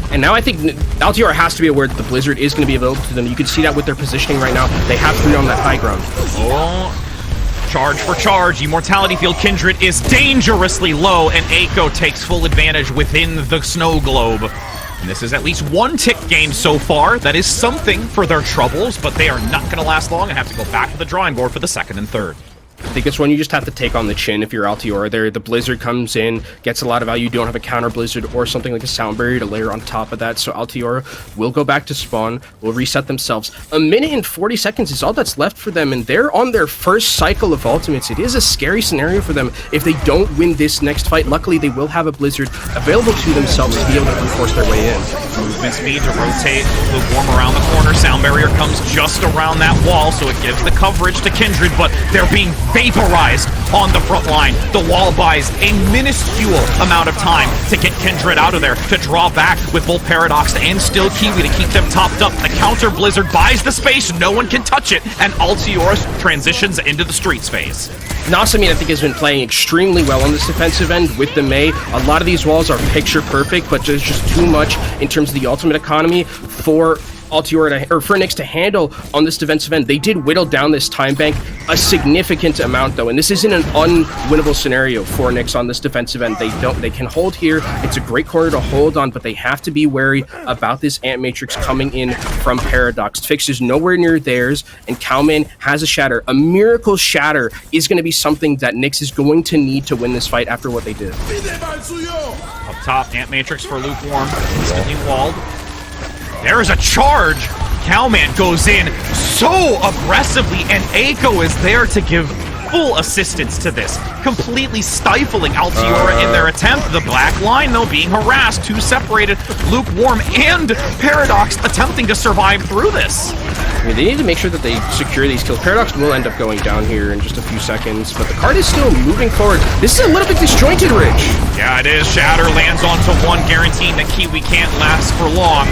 And now I think Altiora has to be aware that the Blizzard is going to be available to them. You can see that with their positioning right now. They have 3 on that high ground. Oh, charge for charge. Immortality Field Kindred is dangerously low, and Eiko takes full advantage within the snow globe. And this is at least 1 tick gain so far. That is something for their troubles, but they are not going to last long and have to go back to the drawing board for the 2nd and 3rd. I think it's one you just have to take on the chin if you're Altiora there. The Blizzard comes in, gets a lot of value. You don't have a counter Blizzard or something like a Sound Barrier to layer on top of that. So Altiora will go back to spawn, will reset themselves. 1 minute and 40 seconds is all that's left for them, and they're on their first cycle of ultimates. It is a scary scenario for them if they don't win this next fight. Luckily, they will have a Blizzard available to themselves to be able to force their way in. Movement speed to rotate Lukewarm around the corner. Sound Barrier comes just around that wall, so it gives the coverage to Kindred, but they're being vaporized on the front line. The wall buys a minuscule amount of time to get Kindred out of there, to draw back with both Paradox and still Kiwi to keep them topped up. The counter Blizzard buys the space, no one can touch it, and Altiora transitions into the streets phase. Nasamine, I think, has been playing extremely well on this defensive end with the Mei. A lot of these walls are picture perfect, but there's just too much in terms of the ultimate economy for Altiora or for Nyx to handle on this defensive end. They did whittle down this time bank a significant amount though, and this isn't an unwinnable scenario for Nyx on this defensive end. They can hold here. It's a great corner to hold on, but they have to be wary about this Ant Matrix coming in from Paradox. Fix is nowhere near theirs, and Cowman has a Shatter. A Miracle Shatter is going to be something that Nyx is going to need to win this fight after what they did. Up top, Ant Matrix for Lukewarm, instantly walled. There is a charge. Cowman goes in so aggressively, and Eiko is there to give full assistance to this, completely stifling Altiora in their attempt. The black line, though, being harassed, 2 separated, Lukewarm and Paradox attempting to survive through this. I mean, they need to make sure that they secure these kills. Paradox will end up going down here in just a few seconds, but the card is still moving forward. This is a little bit disjointed, Rich. Yeah, it is. Shatter lands onto 1, guaranteeing that Kiwi can't last for long.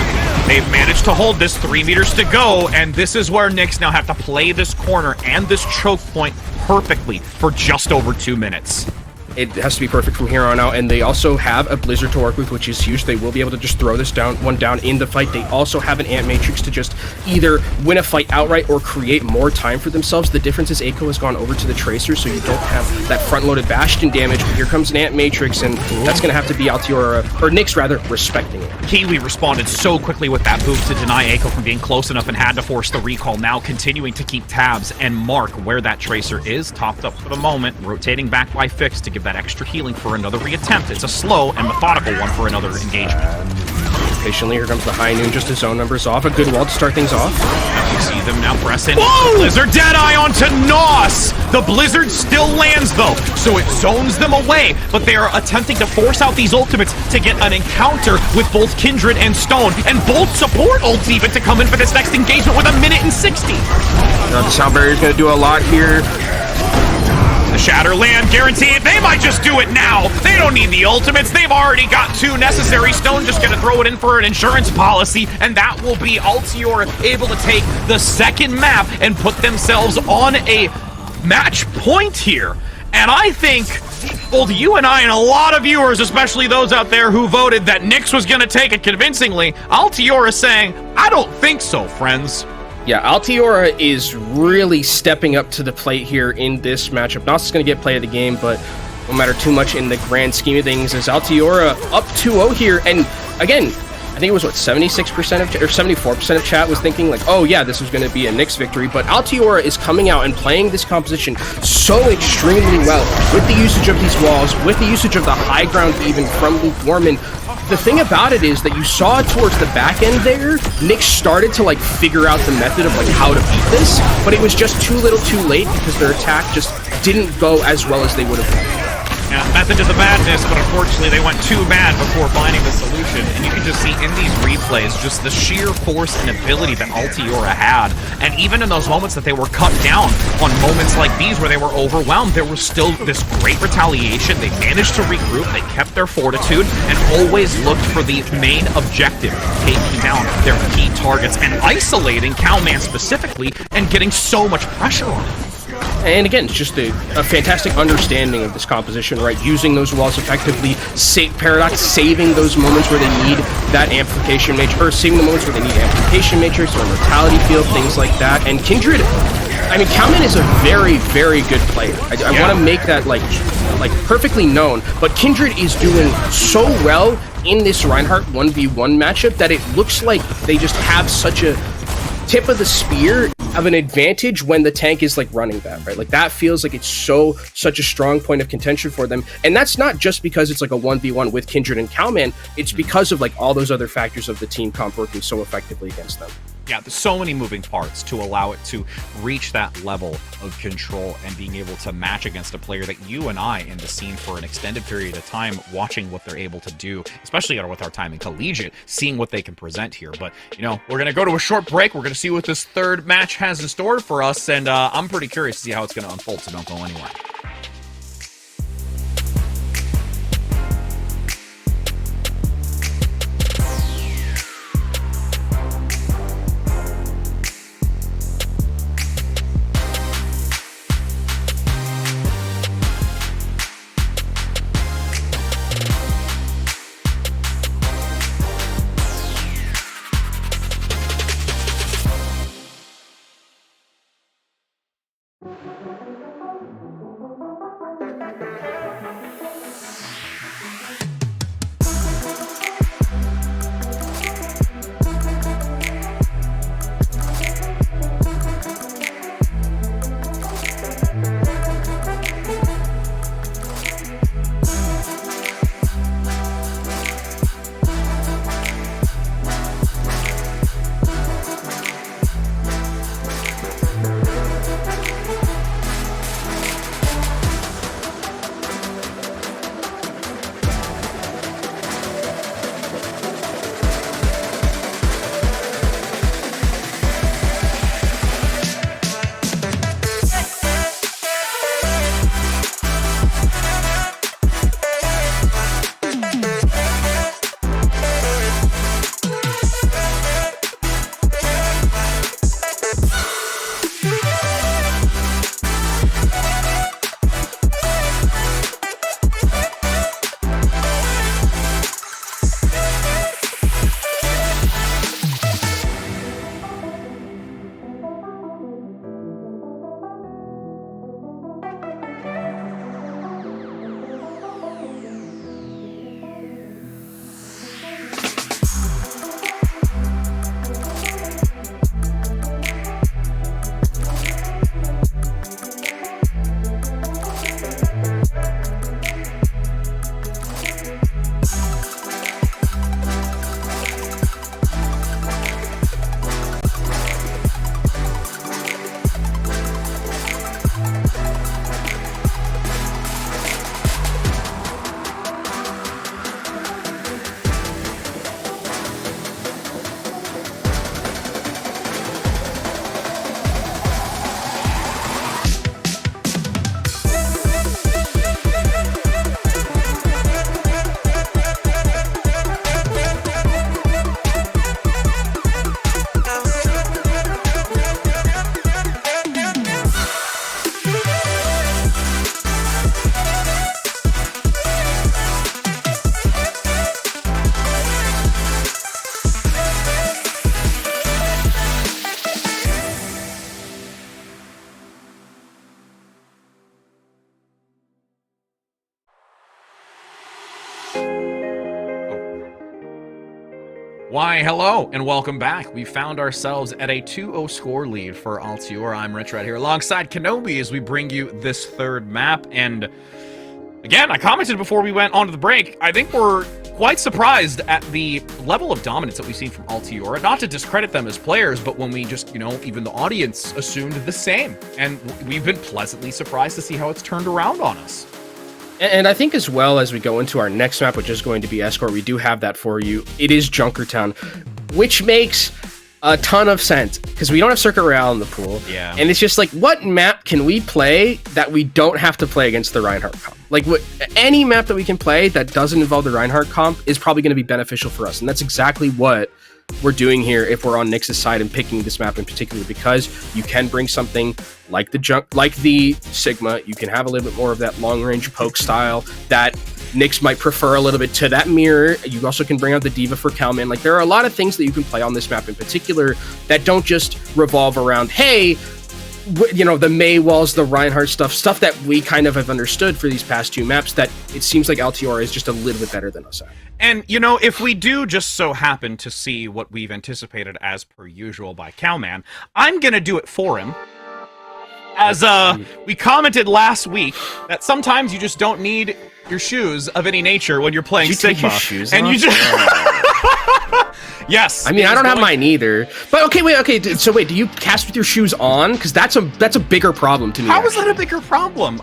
They've managed to hold this, 3 meters to go, and this is where Nyx now have to play this corner and this choke point perfectly for just over 2 minutes. It has to be perfect from here on out, and they also have a Blizzard to work with, which is huge. They will be able to just throw this one down in the fight. They also have an Ant Matrix to just either win a fight outright or create more time for themselves. The difference is Eiko has gone over to the Tracer, so you don't have that front-loaded Bastion damage, but here comes an Ant Matrix, and that's going to have to be Altiora, or Nyx rather, respecting it. Kiwi responded so quickly with that move to deny Eiko from being close enough and had to force the recall, now continuing to keep tabs and mark where that Tracer is, topped up for the moment, rotating back by Fix to give that extra healing for another reattempt. It's a slow and methodical one for another engagement. Patiently, here comes the high noon, just his zone numbers off. A good wall to start things off. You see them now press in. Whoa! Blizzard Deadeye onto Nos! The Blizzard still lands though, so it zones them away, but they are attempting to force out these ultimates to get an encounter with both Kindred and Stone, and both support ults even to come in for this next engagement with 1 minute and 60. The Sound Barrier is going to do a lot here. The Shatter land, guaranteed. They might just do it now. They don't need the ultimates. They've already got 2 necessary. Stone just gonna throw it in for an insurance policy, and that will be Altiora able to take the 2nd map and put themselves on a match point here. And I think both you and I and a lot of viewers, especially those out there who voted that Nyx was gonna take it convincingly, Altiora saying, I don't think so, friends. Yeah, Altiora is really stepping up to the plate here in this matchup. Nos is going to get play of the game, but won't matter too much in the grand scheme of things as Altiora up 2-0 here. And again, I think it was, what, 76% of, or 74% of chat was thinking, like, oh yeah, this was going to be a Nyx victory, but Altiora is coming out and playing this composition so extremely well, with the usage of these walls, with the usage of the high ground even from Lukewarm. The thing about it is that you saw towards the back end there, Nyx started to like figure out the method of like how to beat this, but it was just too little too late because their attack just didn't go as well as they would have liked. Yeah, method to the madness, but unfortunately they went too bad before finding the solution. And you can just see in these replays just the sheer force and ability that Altiora had. And even in those moments that they were cut down, on moments like these where they were overwhelmed, there was still this great retaliation. They managed to regroup, they kept their fortitude, and always looked for the main objective, taking down their key targets and isolating Cowman specifically and getting so much pressure on him. And again, it's just a fantastic understanding of this composition, right? Using those walls effectively, Paradox saving those moments where they need that amplification matrix, or saving the moments where they need amplification matrix or mortality field, things like that. And Kindred, I mean, Cowman is a very, very good player. I want to make that like perfectly known, but Kindred is doing so well in this Reinhardt 1v1 matchup that it looks like they just have such a tip of the spear of an advantage when the tank is like running that, right? Like that feels like it's such a strong point of contention for them. And that's not just because it's like a 1v1 with Kindred and Cowman, it's because of like all those other factors of the team comp working so effectively against them. Yeah, there's so many moving parts to allow it to reach that level of control and being able to match against a player that you and I in the scene for an extended period of time, watching what they're able to do, especially with our time in Collegiate, seeing what they can present here. But, you know, we're going to go to a short break. We're going to see what this third match has in store for us, and I'm pretty curious to see how it's going to unfold, so don't go anywhere. Why, hello, and welcome back. We found ourselves at a 2-0 score lead for Altiora. I'm Rich right here alongside Kenobi as we bring you this third map. And again, I commented before we went on to the break, I think we're quite surprised at the level of dominance that we've seen from Altiora. Not to discredit them as players, but when we just, even the audience assumed the same. And we've been pleasantly surprised to see how it's turned around on us. And I think as well as we go into our next map, which is going to be Escort, we do have that for you. It is Junkertown, which makes a ton of sense because we don't have Circuit Royale in the pool. Yeah. And it's just like, what map can we play that we don't have to play against the Reinhardt comp? Like, any map that we can play that doesn't involve the Reinhardt comp is probably going to be beneficial for us. And that's exactly what we're doing here if we're on Nyx's side and picking this map in particular, because you can bring something like the Sigma. You can have a little bit more of that long range poke style that Nyx might prefer a little bit to that mirror. You also can bring out the Diva for Kalman. Like, there are a lot of things that you can play on this map in particular that don't just revolve around, hey, the Mei walls, the Reinhardt stuff that we kind of have understood for these past two maps, that it seems like Altiora is just a little bit better than us at. And, if we do just so happen to see what we've anticipated as per usual by Cowman, I'm gonna do it for him. As, we commented last week that sometimes you just don't need your shoes of any nature when you're playing Sigma. Take your shoes and off? you just... Yes. I mean, I don't have mine either. But okay, so wait, do you cast with your shoes on? Because that's a bigger problem to me. How is that a bigger problem?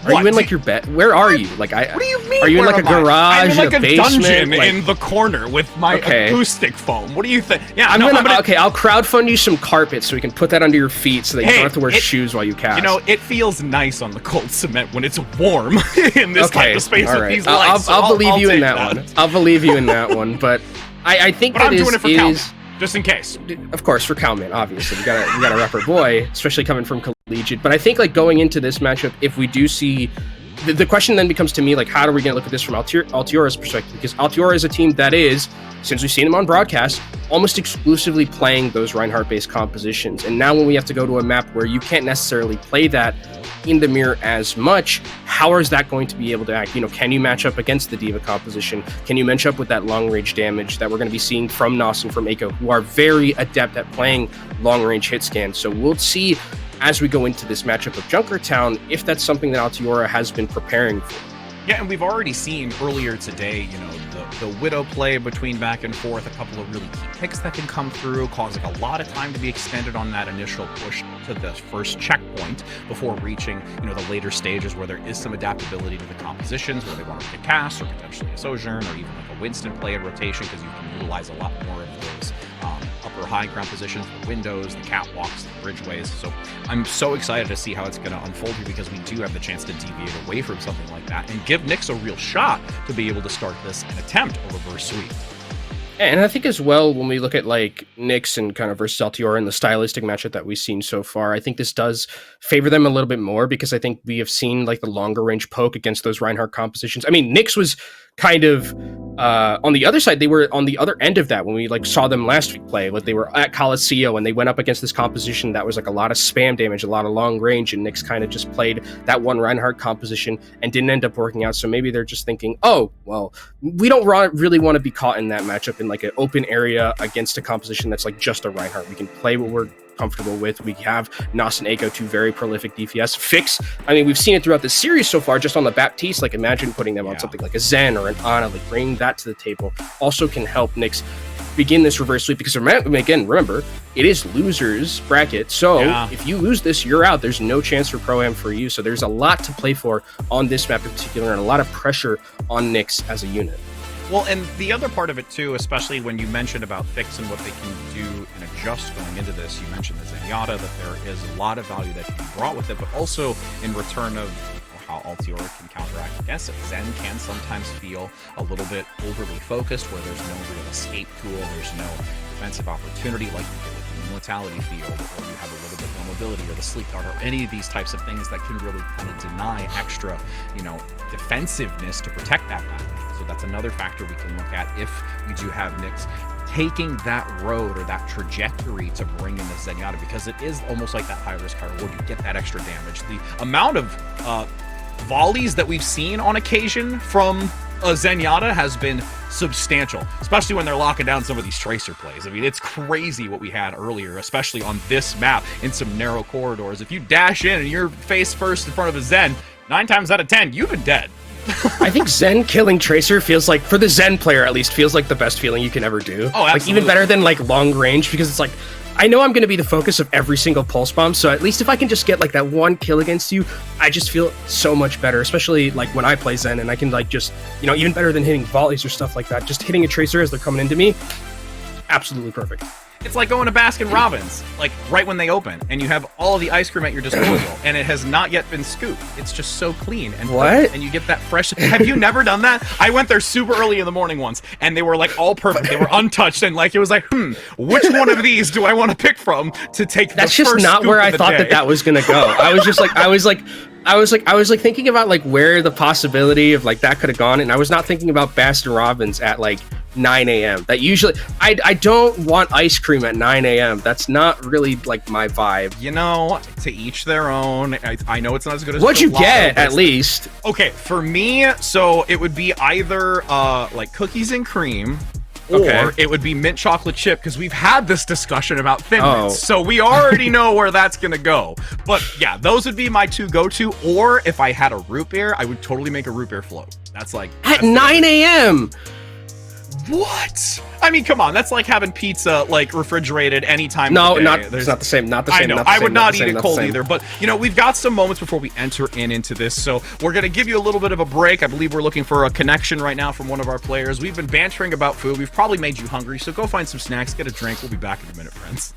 Are you in like your bed? Where are you? Like, what do you mean? Are you in like a garage, I'm in like a basement, dungeon in the corner with my acoustic foam. What do you think? Yeah, I'll crowdfund you some carpet so we can put that under your feet so that you don't have to wear shoes while you cast. It feels nice on the cold cement when it's warm in this type of space with these lights. I'll believe you in that one. I'll believe you in that one, but I think that I'm doing it for Calman, just in case. Of course, for Calman, obviously. We gotta rep our boy, especially coming from Collegiate. But I think, like, going into this matchup, if we do see... The question then becomes to me, like, how are we going to look at this from Altiora's perspective? Because Altiora is a team that is, since we've seen them on broadcast, almost exclusively playing those Reinhardt-based compositions. And now when we have to go to a map where you can't necessarily play that in the mirror as much, how is that going to be able to act? Can you match up against the Diva composition? Can you match up with that long-range damage that we're going to be seeing from Nos and from Eiko, who are very adept at playing long-range hit scans? So we'll see as we go into this matchup of Junkertown, if that's something that Altiora has been preparing for. Yeah, and we've already seen earlier today, the Widow play between back and forth, a couple of really key picks that can come through, causing a lot of time to be extended on that initial push to the first checkpoint before reaching, the later stages where there is some adaptability to the compositions, where they want to pick a cast or potentially a Sojourn or even like a Winston play in rotation, because you can utilize a lot more of those upper high ground positions, the windows, the catwalks, the bridgeways. So I'm so excited to see how it's going to unfold here, because we do have the chance to deviate away from something like that and give Nyx a real shot to be able to start this and attempt a reverse sweep. And I think as well, when we look at like Nyx and kind of versus Altiora and the stylistic matchup that we've seen so far, I think this does favor them a little bit more, because I think we have seen like the longer range poke against those Reinhardt compositions. I mean, Nyx was kind of on the other side. They were on the other end of that when we like saw them last week play. Like, they were at Coliseum and they went up against this composition that was like a lot of spam damage, a lot of long range, and Nyx kind of just played that one Reinhardt composition and didn't end up working out. So maybe they're just thinking, oh, well, we don't really want to be caught in that matchup in like an open area against a composition that's like just a Reinhardt. We can play what we're comfortable with. We have Nos and Eiko, two very prolific DPS. Fix, I mean, we've seen it throughout the series so far, just on the Baptiste. Like, imagine putting them on something like a Zen or an Ana, like bringing that to the table also can help Nyx begin this reverse sweep, because remember, it is losers bracket. So if you lose this, you're out. There's no chance for Pro-Am for you. So there's a lot to play for on this map in particular, and a lot of pressure on Nyx as a unit. Well, and the other part of it too, especially when you mentioned about Fix and what they can do and adjust going into this, you mentioned the Zenyatta, that there is a lot of value that can be brought with it, but also in return of how Altiora can counteract against it. Zen can sometimes feel a little bit overly focused, where there's no real escape tool, there's no defensive opportunity like you get with the Immortality field, or you have a little bit more mobility, or the Sleep Dart, or any of these types of things that can really kind of deny extra, defensiveness to protect that battle. So that's another factor we can look at if we do have Nyx taking that road or that trajectory to bring in the Zenyatta, because it is almost like that high-risk, high-reward. You get that extra damage. The amount of volleys that we've seen on occasion from Zenyatta has been substantial, especially when they're locking down some of these tracer plays. I mean, it's crazy what we had earlier, especially on this map in some narrow corridors. If you dash in and you're face first in front of a Zen, 9 times out of 10, you've been dead. I think Zen killing Tracer feels like, for the Zen player at least, feels like the best feeling you can ever do. Oh, absolutely. Like, even better than, like, long range, because it's like, I know I'm going to be the focus of every single pulse bomb, so at least if I can just get, like, that one kill against you, I just feel so much better, especially, like, when I play Zen, and I can, like, just, you know, even better than hitting volleys or stuff like that, just hitting a Tracer as they're coming into me, absolutely perfect. It's like going to Baskin Robbins, like right when they open, and you have all of the ice cream at your disposal, and it has not yet been scooped. It's just so clean and perfect, and you get that fresh. Have you never done that? I went there super early in the morning once, and they were like all perfect. They were untouched, and like it was like, which one of these do I want to pick from to take? That's the just first not scoop where of I the thought day. that was gonna go. I was like thinking about like where the possibility of like that could have gone, and I was not thinking about Baskin Robbins at like 9 a.m. That usually I don't want ice cream at 9 a.m. That's not really like my vibe. You know, to each their own. I know it's not as good as What'd you gelato, get but at least? Okay, for me, so it would be either like cookies and cream. Okay. Or it would be mint chocolate chip, because we've had this discussion about Thin Oh. Mints, so we already know where that's gonna go. But yeah, those would be my two go-to. Or if I had a root beer, I would totally make a root beer float. That's like At 9 a.m. What? I mean, come on, that's like having pizza like refrigerated anytime. No, of the day. it's not the same. Not the same. I know. Not the I same, would not not the eat same, it not the cold same. either. But you know, we've got some moments before we enter into this, so we're gonna give you a little bit of a break. I believe we're looking for a connection right now from one of our players. We've been bantering about food. We've probably made you hungry, so go find some snacks, get a drink. We'll be back in a minute, friends.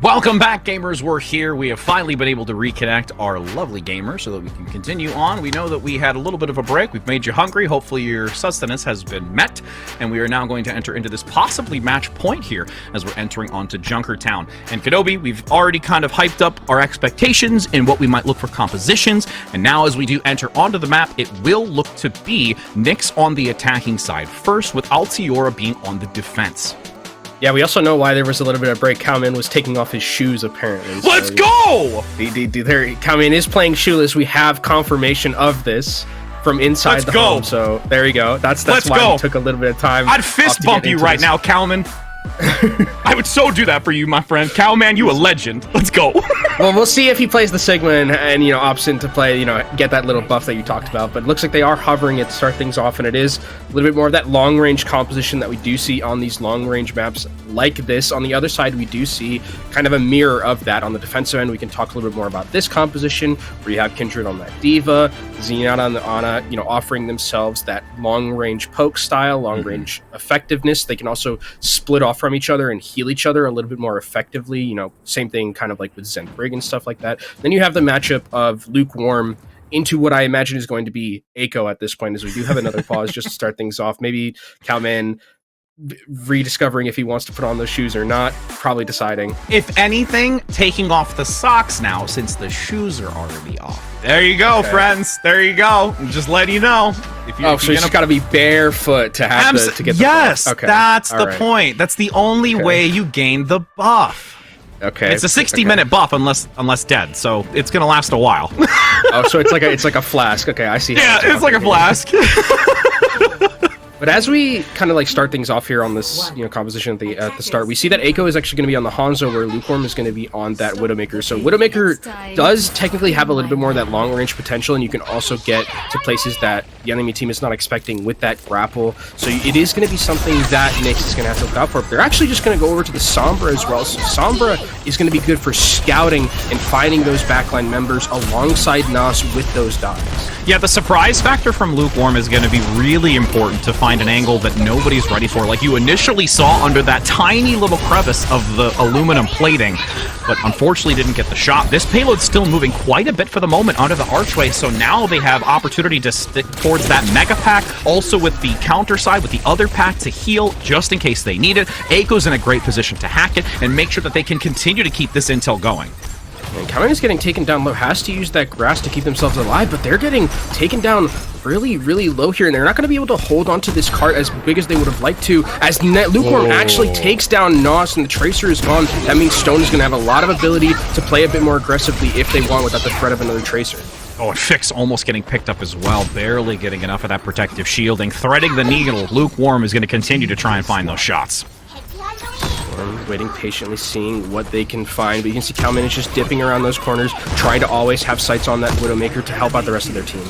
Welcome back, gamers. We're here. We have finally been able to reconnect our lovely gamers so that we can continue on. We know that we had a little bit of a break. We've made you hungry. Hopefully your sustenance has been met. And we are now going to enter into this possibly match point here as we're entering onto Junkertown. And Kenobi, we've already kind of hyped up our expectations in what we might look for compositions. And now as we do enter onto the map, it will look to be Nyx on the attacking side first, with Altiora being on the defense. Yeah, we also know why there was a little bit of break. Cowman was taking off his shoes, apparently. Let's go! Cowman is playing shoeless. We have confirmation of this from inside the home. So there you go. That's why it took a little bit of time. I'd fist bump you right now, Cowman. I would so do that for you, my friend. Cowman, you a legend. Let's go. Well, we'll see if he plays the Sigma and opts in to play, get that little buff that you talked about. But it looks like they are hovering it to start things off, and it is a little bit more of that long-range composition that we do see on these long-range maps like this. On the other side, we do see kind of a mirror of that. On the defensive end, we can talk a little bit more about this composition, where you have Kindred on that D.Va, Zenyatta on the Ana, offering themselves that long-range poke style, long-range effectiveness. They can also split off from each other and heal each other a little bit more effectively. Same thing kind of like with Zen Brig and stuff like that. Then you have the matchup of Lukewarm into what I imagine is going to be Echo at this point, as we do have another pause just to start things off. Maybe Cowman rediscovering if he wants to put on those shoes or not, probably deciding. If anything, taking off the socks now since the shoes are already off. There you go, friends. There you go. I'm just letting you know. So he's just got to be barefoot to have to get the yes, buff. Okay. That's the point. That's the only way you gain the buff. Okay. It's a 60-minute buff unless dead, so it's gonna last a while. So it's like a flask. Okay, I see. Yeah, it's like a flask. But as we kind of start things off here on this composition at the start, we see that Echo is actually going to be on the Hanzo, where Lukewarm is going to be on that Widowmaker. So Widowmaker does technically have a little bit more of that long range potential, and you can also get to places that the enemy team is not expecting with that grapple. So it is going to be something that Nyx is going to have to look out for. But they're actually just going to go over to the Sombra as well. So Sombra is going to be good for scouting and finding those backline members alongside Nas with those dives. Yeah, the surprise factor from Lukewarm is going to be really important to find an angle that nobody's ready for, like you initially saw under that tiny little crevice of the aluminum plating, but unfortunately didn't get the shot. This payload's still moving quite a bit for the moment under the archway, so now they have opportunity to stick towards that mega pack, also with the counter side, with the other pack to heal, just in case they need it. Eiko's in a great position to hack it and make sure that they can continue to keep this intel going. And Kamen is getting taken down low, has to use that grass to keep themselves alive, but they're getting taken down really, really low here, and they're not going to be able to hold onto this cart as big as they would have liked to. As Lukewarm actually takes down Nos and the Tracer is gone, that means Stone is going to have a lot of ability to play a bit more aggressively if they want without the threat of another Tracer. Oh, and Fix almost getting picked up as well, barely getting enough of that protective shielding. Threading the needle, Lukewarm is going to continue to try and find those shots. Waiting patiently, seeing what they can find, but you can see Cowman is just dipping around those corners, trying to always have sights on that Widowmaker to help out the rest of their team.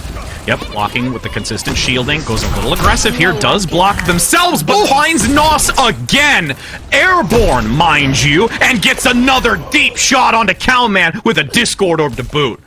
Yep, blocking with the consistent shielding, goes a little aggressive here, does block themselves, but finds Nos again! Airborne, mind you, and gets another deep shot onto Cowman with a Discord Orb to boot.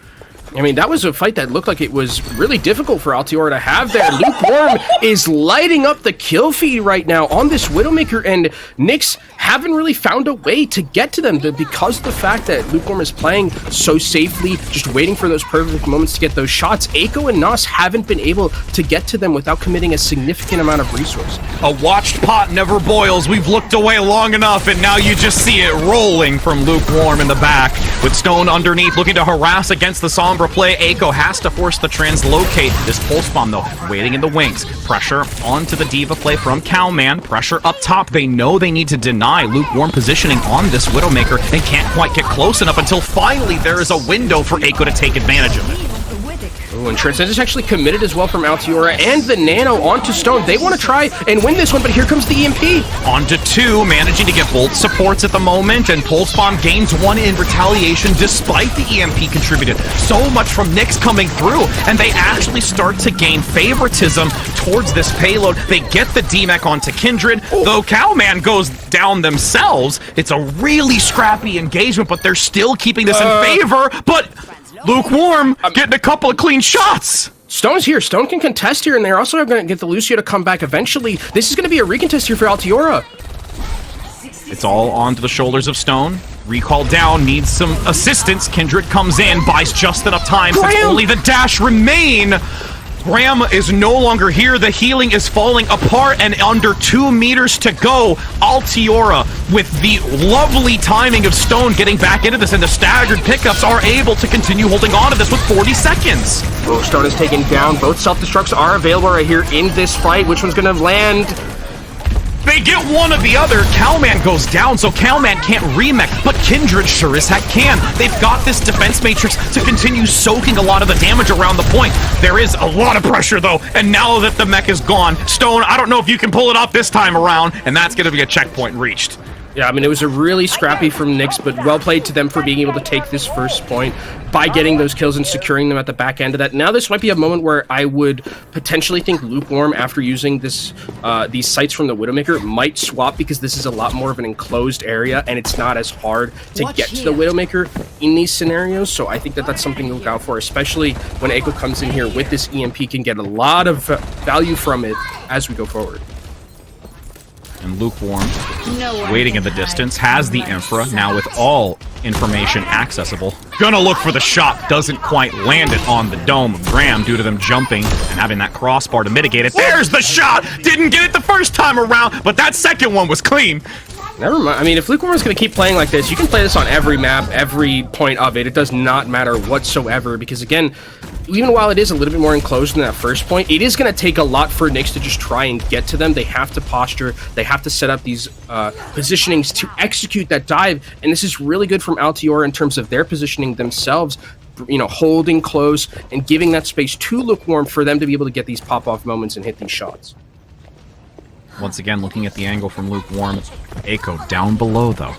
I mean, that was a fight that looked like it was really difficult for Altiora to have there. Lukewarm is lighting up the kill feed right now on this Widowmaker, and Nyx haven't really found a way to get to them because of the fact that Lukewarm is playing so safely, just waiting for those perfect moments to get those shots. Eiko and Nos haven't been able to get to them without committing a significant amount of resources. A watched pot never boils. We've looked away long enough, and now you just see it rolling from Lukewarm in the back, with Stone underneath looking to harass against the Sombra play. Eiko has to force the translocate. This pulse bomb, though, waiting in the wings. Pressure onto the D.Va play from Cowman. Pressure up top. They know they need to deny Lukewarm positioning on this Widowmaker and can't quite get close enough until finally there is a window for Eiko to take advantage of it. Ooh, and Trent is actually committed as well from Altiora, and the Nano onto Stone. They want to try and win this one, but here comes the EMP. Onto two, managing to get both supports at the moment, and Pulse Bomb gains one in retaliation despite the EMP contributed. So much from Nyx coming through, and they actually start to gain favoritism towards this payload. They get the DMEC onto Kindred, though Cowman goes down themselves. It's a really scrappy engagement, but they're still keeping this in favor, but Lukewarm getting a couple of clean shots. Stone's here. Stone can contest here, and they're also going to get the Lucio to come back eventually. This is going to be a recontest here for Altiora. It's all onto the shoulders of Stone. Recall down, needs some assistance. Kindred comes in, buys just enough time since only the dash remain. Graham is no longer here. The healing is falling apart, and under 2 meters to go. Altiora, with the lovely timing of Stone getting back into this, and the staggered pickups are able to continue holding on to this with 40 seconds. Oh, Stone is taken down. Both self-destructs are available right here in this fight. Which one's going to land? They get one or the other. Cowman goes down, so Cowman can't remech, but Kindred sure as heck can. They've got this defense matrix to continue soaking a lot of the damage around the point. There is a lot of pressure, though, and now that the mech is gone, Stone, I don't know if you can pull it off this time around, and that's going to be a checkpoint reached. Yeah, I mean, it was a really scrappy from Nyx, but well played to them for being able to take this first point by getting those kills and securing them at the back end of that. Now this might be a moment where I would potentially think Lukewarm, after using this these sights from the Widowmaker, might swap, because this is a lot more of an enclosed area and it's not as hard to get to the Widowmaker in these scenarios. So I think that that's something to look out for, especially when Echo comes in here with this EMP, can get a lot of value from it as we go forward. And Lukewarm, waiting in the distance, has the Infra, now with all information accessible. Gonna look for the shot, doesn't quite land it on the dome of Graham due to them jumping and having that crossbar to mitigate it. There's the shot! Didn't get it the first time around, but that second one was clean. Never mind. I mean, if Lukewarm is going to keep playing like this, you can play this on every map, every point of it. It does not matter whatsoever, because again, even while it is a little bit more enclosed than that first point, it is going to take a lot for Nyx to just try and get to them. They have to posture, they have to set up these positionings to execute that dive, and this is really good from Altiora in terms of their positioning themselves, you know, holding close and giving that space to Lukewarm for them to be able to get these pop-off moments and hit these shots. Once again, looking at the angle from Lukewarm. Echo down below, though.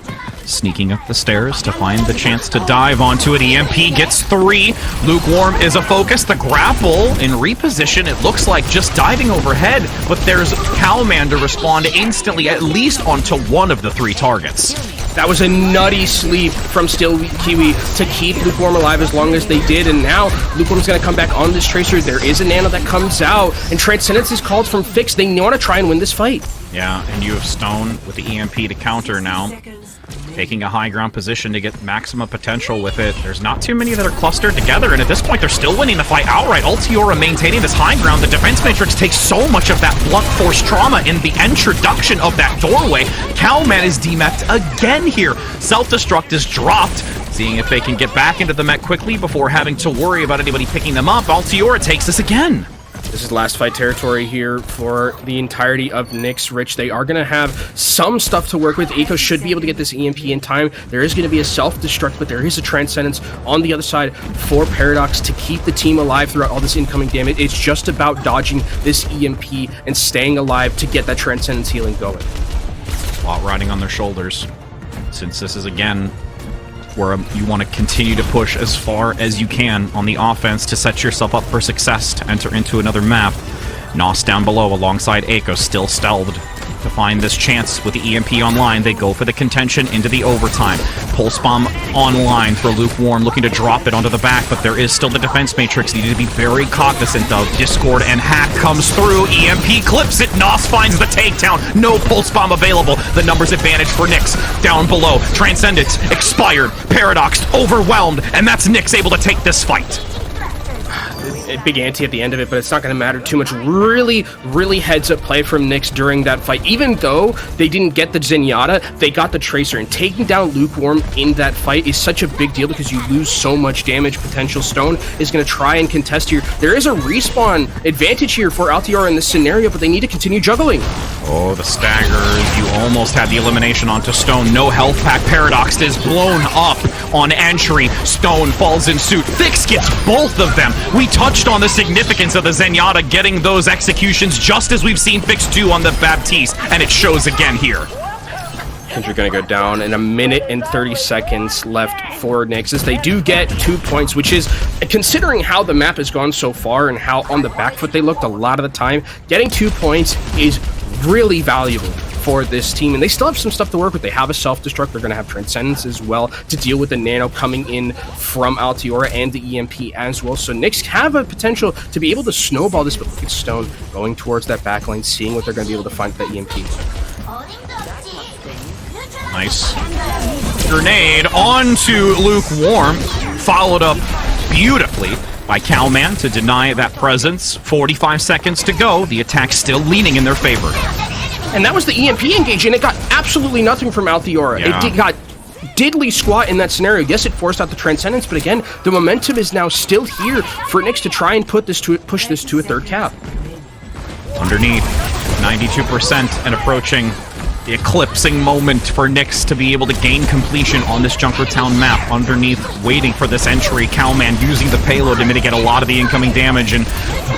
Sneaking up the stairs to find the chance to dive onto it. EMP gets 3. Lukewarm is a focus. The grapple in reposition, it looks like just diving overhead, but there's Cowman to respond instantly, at least onto one of the 3 targets. That was a nutty sleep from Still Kiwi to keep Lukewarm alive as long as they did, and now Lukewarm's going to come back on this Tracer. There is a nano that comes out, and Transcendence is called from Fix. They want to try and win this fight. Yeah, and you have Stone with the EMP to counter now. Taking a high ground position to get maximum potential with it. There's not too many that are clustered together, and at this point they're still winning the fight outright. Altiora maintaining this high ground. The defense matrix takes so much of that blunt force trauma in the introduction of that doorway. Cowman is demeched again here. Self-destruct is dropped. Seeing if they can get back into the mech quickly before having to worry about anybody picking them up. Altiora takes this again. This is last fight territory here for the entirety of Nyx. Rich, they are going to have some stuff to work with. Eco should be able to get this EMP in time. There is going to be a self-destruct, but there is a Transcendence on the other side for Paradox to keep the team alive throughout all this incoming damage. It's just about dodging this EMP and staying alive to get that Transcendence healing going. Lot riding on their shoulders, since this is, again, where you want to continue to push as far as you can on the offense to set yourself up for success to enter into another map. Nos down below alongside Echo, still stealthed to find this chance with the EMP online. They go for the contention into the overtime. Pulse Bomb online for Lukewarm, looking to drop it onto the back, but there is still the defense matrix needed to be very cognizant of. Discord and Hack comes through. EMP clips it. Nos finds the takedown. No Pulse Bomb available. The numbers advantage for Nyx. Down below, Transcendence expired. Paradox overwhelmed, and that's Nyx able to take this fight. A big ante at the end of it, but it's not going to matter too much. Really, really heads-up play from Nyx during that fight. Even though they didn't get the Zenyatta, they got the Tracer, and taking down Lukewarm in that fight is such a big deal because you lose so much damage potential. Stone is going to try and contest here. There is a respawn advantage here for Altiora in this scenario, but they need to continue juggling. Oh, the staggers. You almost had the elimination onto Stone. No health pack. Paradox is blown up on entry. Stone falls in suit. Fix gets both of them. We touched on the significance of the Zenyatta getting those executions just as we've seen Fix do on the Baptiste, and it shows again here. Kindred gonna go down in 1 minute and 30 seconds left for Nyx as they do get 2 points, which is, considering how the map has gone so far and how on the back foot they looked a lot of the time, getting 2 points is really valuable for this team, and they still have some stuff to work with. They have a self-destruct. They're going to have Transcendence as well to deal with the nano coming in from Altiora and the EMP as well. So Nyx have a potential to be able to snowball this, but look at Stone going towards that back lane, seeing what they're going to be able to find with that EMP. Nice grenade onto Lukewarm, followed up beautifully by Cowman to deny that presence. 45 seconds to go. The attack still leaning in their favor. And that was the EMP engage, and it got absolutely nothing from Altiora. Yeah. It got diddly squat in that scenario. Yes, it forced out the Transcendence, but again, the momentum is now still here for Nyx to try and push this to a third cap. Underneath, 92% and approaching the eclipsing moment for Nyx to be able to gain completion on this Junkertown map. Underneath, waiting for this entry. Cowman using the payload to mitigate a lot of the incoming damage and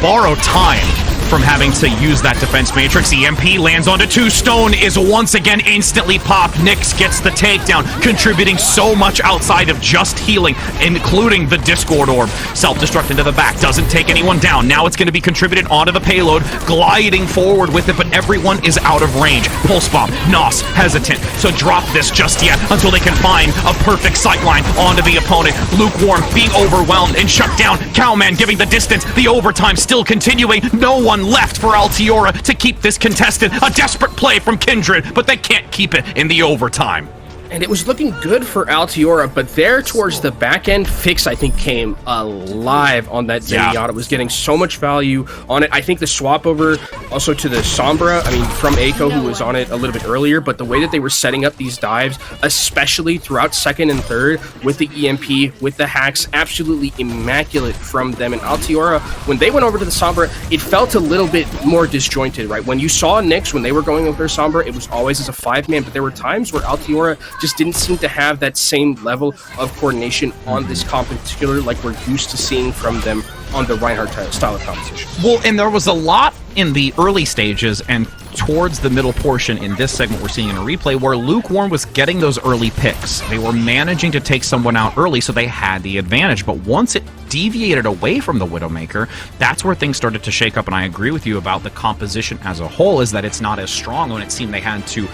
borrow time from having to use that defense matrix. EMP lands onto 2. Stone is once again instantly popped. Nyx gets the takedown, contributing so much outside of just healing, including the Discord Orb. Self-destruct into the back, doesn't take anyone down. Now it's going to be contributed onto the payload, gliding forward with it, but everyone is out of range. Pulse Bomb, Nos hesitant to drop this just yet until they can find a perfect sightline onto the opponent. Lukewarm being overwhelmed and shut down. Cowman giving the distance, the overtime still continuing. No one left for Altiora to keep this contested. A desperate play from Kindred, but they can't keep it in the overtime. And it was looking good for Altiora, but there towards the back end, Fix, I think, came alive on that Zenyatta. Was getting so much value on it. I think the swap over also to the Sombra, I mean, from Eiko, who was on it a little bit earlier, but the way that they were setting up these dives, especially throughout second and third, with the EMP, with the hacks, absolutely immaculate from them. And Altiora, when they went over to the Sombra, it felt a little bit more disjointed, right? When you saw Nyx, when they were going over Sombra, it was always as a 5-man, but there were times where Altiora just didn't seem to have that same level of coordination on this comp in particular, like we're used to seeing from them on the Reinhardt style of competition. Well, and there was a lot in the early stages and towards the middle portion in this segment we're seeing in a replay where Lukewarm was getting those early picks. They were managing to take someone out early, so they had the advantage. But once it deviated away from the Widowmaker, that's where things started to shake up. And I agree with you about the composition as a whole, is that it's not as strong when it seemed they had to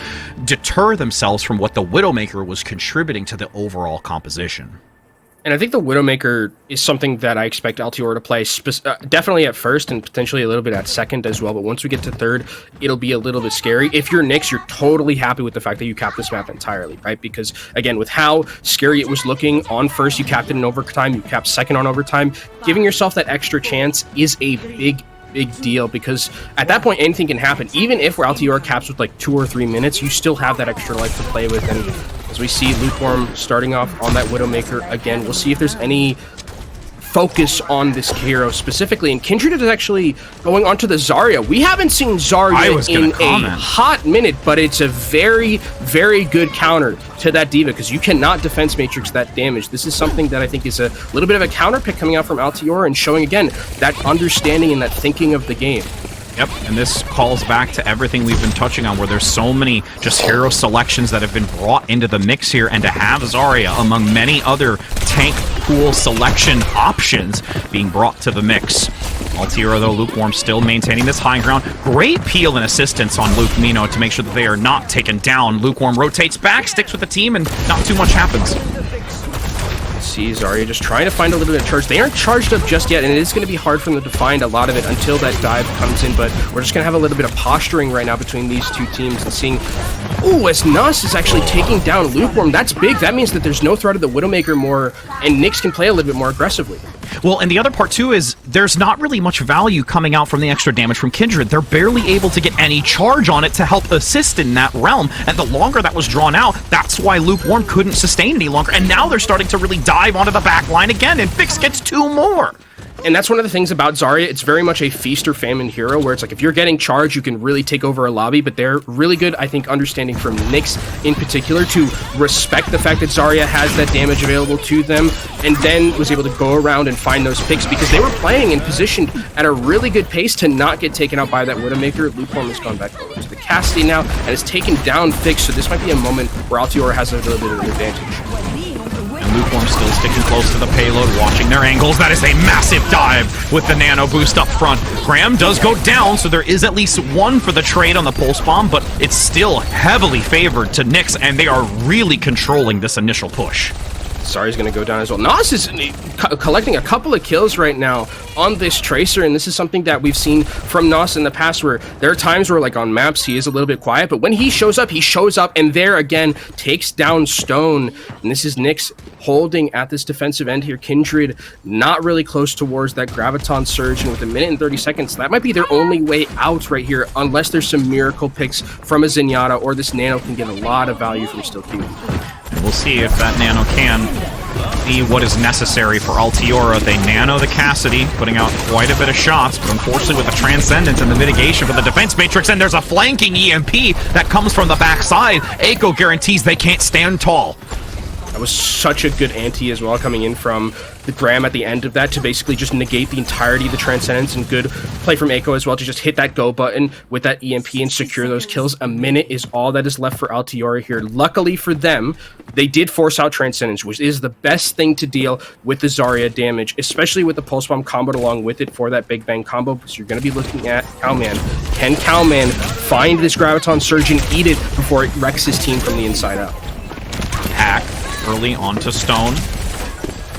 deter themselves from what the Widowmaker was contributing to the overall composition. And I think the Widowmaker is something that I expect Altiora to play definitely at first and potentially a little bit at second as well. But once we get to third, it'll be a little bit scary. If you're Nyx, you're totally happy with the fact that you capped this map entirely, right? Because, again, with how scary it was looking on first, you capped it in overtime, you capped second on overtime. Giving yourself that extra chance is a big deal, because at that point anything can happen. Even if Altiora caps with like 2 or 3 minutes, you still have that extra life to play with. And as we see Lukewarm starting off on that Widowmaker again, we'll see if there's any focus on this hero specifically. And Kindred is actually going on to the Zarya. We haven't seen Zarya in a hot minute, but it's a very, very good counter to that D.Va, because you cannot defense matrix that damage. This is something that I think is a little bit of a counter pick coming out from Altiora and showing, again, that understanding and that thinking of the game. Yep, and this calls back to everything we've been touching on, where there's so many just hero selections that have been brought into the mix here, and to have Zarya among many other tank pool selection options being brought to the mix. Altiora, though, Lukewarm still maintaining this high ground. Great peel and assistance on Luke Mino to make sure that they are not taken down. Lukewarm rotates back, sticks with the team, and not too much happens. See Zarya just trying to find a little bit of charge. They aren't charged up just yet, and it is going to be hard for them to find a lot of it until that dive comes in, but we're just going to have a little bit of posturing right now between these two teams and seeing... Ooh, as Nas is actually taking down Lukewarm, that's big. That means that there's no threat of the Widowmaker more, and Nyx can play a little bit more aggressively. Well, and the other part, too, is there's not really much value coming out from the extra damage from Kindred. They're barely able to get any charge on it to help assist in that realm, and the longer that was drawn out, that's why Lukewarm couldn't sustain any longer, and now they're starting to really dive onto the back line again, and Fix gets 2 more. And that's one of the things about Zarya. It's very much a feast or famine hero, where it's like if you're getting charged, you can really take over a lobby, but they're really good, I think, understanding from Nyx in particular to respect the fact that Zarya has that damage available to them, and then was able to go around and find those picks, because they were playing and positioned at a really good pace to not get taken out by that Widowmaker. Lukewarm has gone back over to the Cassidy now and has taken down Fix, so this might be a moment where Altiora has a little bit of an advantage. Lukewarm still sticking close to the payload, watching their angles. That is a massive dive with the nano boost up front. Graham does go down, so there is at least 1 for the trade on the pulse bomb, but it's still heavily favored to Nyx, and they are really controlling this initial push. Zarya's going to go down as well. Nas is collecting a couple of kills right now on this Tracer, and this is something that we've seen from Nas in the past, where there are times where, like on maps, he is a little bit quiet, but when he shows up, and there again takes down Stone. And this is Nyx holding at this defensive end here. Kindred not really close towards that Graviton Surge, and with a minute and 30 seconds, that might be their only way out right here, unless there's some miracle picks from a Zenyatta, or this Nano can get a lot of value from Still Q. We'll see if that Nano can be what is necessary for Altiora. They nano the Cassidy, putting out quite a bit of shots, but unfortunately with the Transcendence and the mitigation for the defense matrix, and there's a flanking EMP that comes from the backside. Echo guarantees they can't stand tall. That was such a good ante as well, coming in from the Graham at the end of that to basically just negate the entirety of the Transcendence, and good play from Echo as well to just hit that go button with that EMP and secure those kills. A minute is all that is left for Altiora here. Luckily for them, they did force out Transcendence, which is the best thing to deal with the Zarya damage, especially with the Pulse Bomb comboed along with it for that Big Bang combo, because you're going to be looking at Cowman. Can Cowman find this Graviton Surge and eat it before it wrecks his team from the inside out? Hack early onto Stone.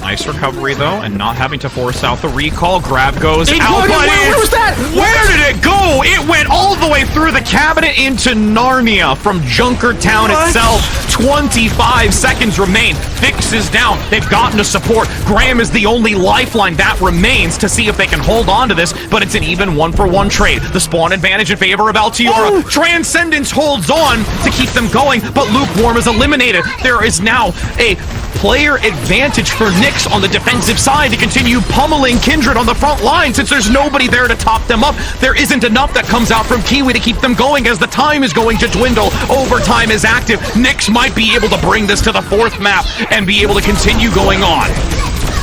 Nice recovery, though, and not having to force out the recall. Grab goes out, but where was that? Where did it go? It went all the way through the cabinet into Narnia from Junkertown itself. 25 seconds remain. Fix is down. They've gotten to support. Graham is the only lifeline that remains to see if they can hold on to this, but it's an even 1-for-1 trade. The spawn advantage in favor of Altiora. Transcendence holds on to keep them going, but Lukewarm is eliminated. There is now a player advantage for Nyx on the defensive side to continue pummeling Kindred on the front line, since there's nobody there to top them up. There isn't enough that comes out from Kiwi to keep them going, as the time is going to dwindle. Overtime is active. Nyx might be able to bring this to the 4th map and be able to continue going on.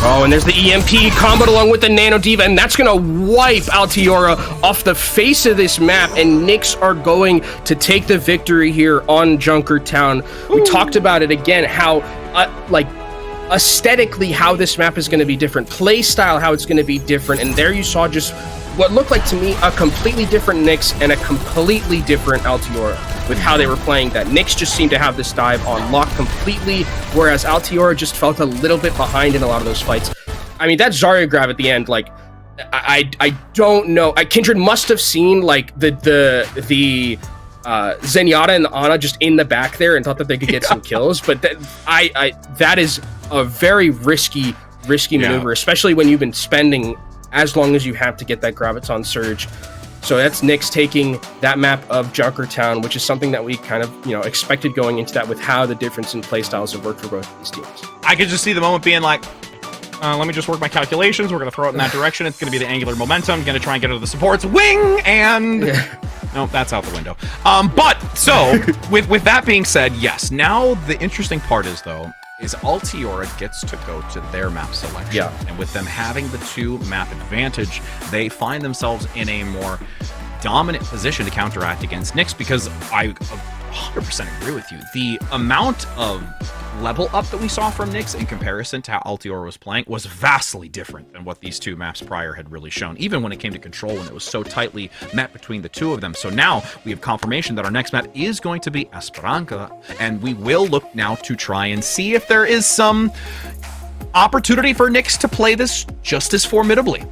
Oh, and there's the EMP comboed along with the Nano Diva, and that's going to wipe Altiora off the face of this map, and Nyx are going to take the victory here on Junkertown. We talked about it again, how, aesthetically, how this map is going to be different, play style, how it's going to be different, and there you saw just what looked like to me a completely different Nyx and a completely different Altiora with how they were playing that. Nyx just seemed to have this dive on lock completely, whereas Altiora just felt a little bit behind in a lot of those fights. I mean, that Zarya grab at the end, like, I don't know. Kindred must have seen, like, the Zenyatta and the Ana just in the back there and thought that they could get some kills, but that is a very risky maneuver, especially when you've been spending as long as you have to get that Graviton Surge. So that's Nyx taking that map of Junkertown, which is something that we kind of, expected going into that with how the difference in playstyles have worked for both of these teams. I could just see the moment being like, let me just work my calculations. We're going to throw it in that direction. It's going to be the angular momentum. Going to try and get it to the supports. Wing! And... No, that's out the window. But, so, with that being said, yes. Now, the interesting part is, though, is Altiora gets to go to their map selection. Yeah. And with them having the 2-map advantage, they find themselves in a more dominant position to counteract against Nyx, because I 100% agree with you. The amount of level up that we saw from Nyx in comparison to how Altiora was playing was vastly different than what these 2 maps prior had really shown, even when it came to control, and it was so tightly met between the 2 of them. So now we have confirmation that our next map is going to be Esperanza, and we will look now to try and see if there is some opportunity for Nyx to play this just as formidably.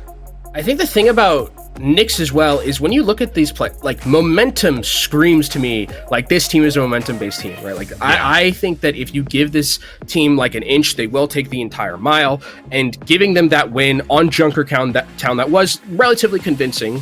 I think the thing about Nyx as well is when you look at these momentum screams to me like this team is a momentum-based team, right? Like, yeah. I think that if you give this team like an inch, they will take the entire mile, and giving them that win on Junkertown that was relatively convincing.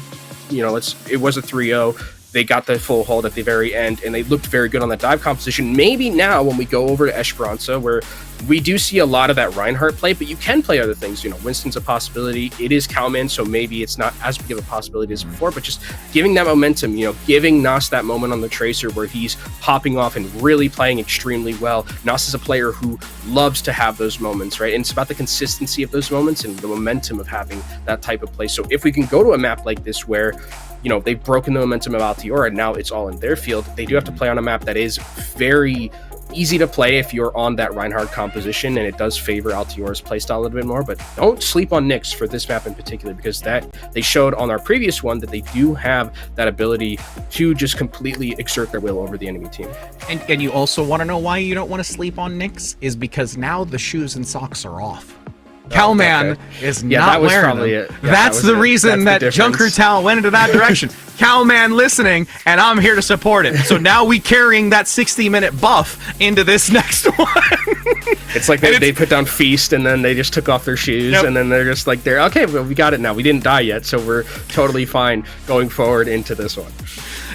It was a 3-0. They got the full hold at the very end, and they looked very good on that dive composition. Maybe now when we go over to Esperanza, where we do see a lot of that Reinhardt play, but you can play other things. Winston's a possibility. It is Cowman, so maybe it's not as big of a possibility as before, but just giving that momentum, giving Nas that moment on the Tracer where he's popping off and really playing extremely well. Nas is a player who loves to have those moments, right? And it's about the consistency of those moments and the momentum of having that type of play. So if we can go to a map like this where they've broken the momentum of Altiora, and now it's all in their field, they do have to play on a map that is very easy to play if you're on that Reinhardt composition, and it does favor Altiora's playstyle a little bit more, but don't sleep on Nyx for this map in particular, because that they showed on our previous one that they do have that ability to just completely exert their will over the enemy team. And you also want to know why you don't want to sleep on Nyx is because now the shoes and socks are off. Cowman is not wearing them. Yeah, that's the reason that Junkertown went into that direction. Cowman listening, and I'm here to support it. So now we carrying that 60-minute buff into this next one. It's like they put down Feast, and then they just took off their shoes, and then they're just like, okay, well, we got it now. We didn't die yet, so we're totally fine going forward into this one.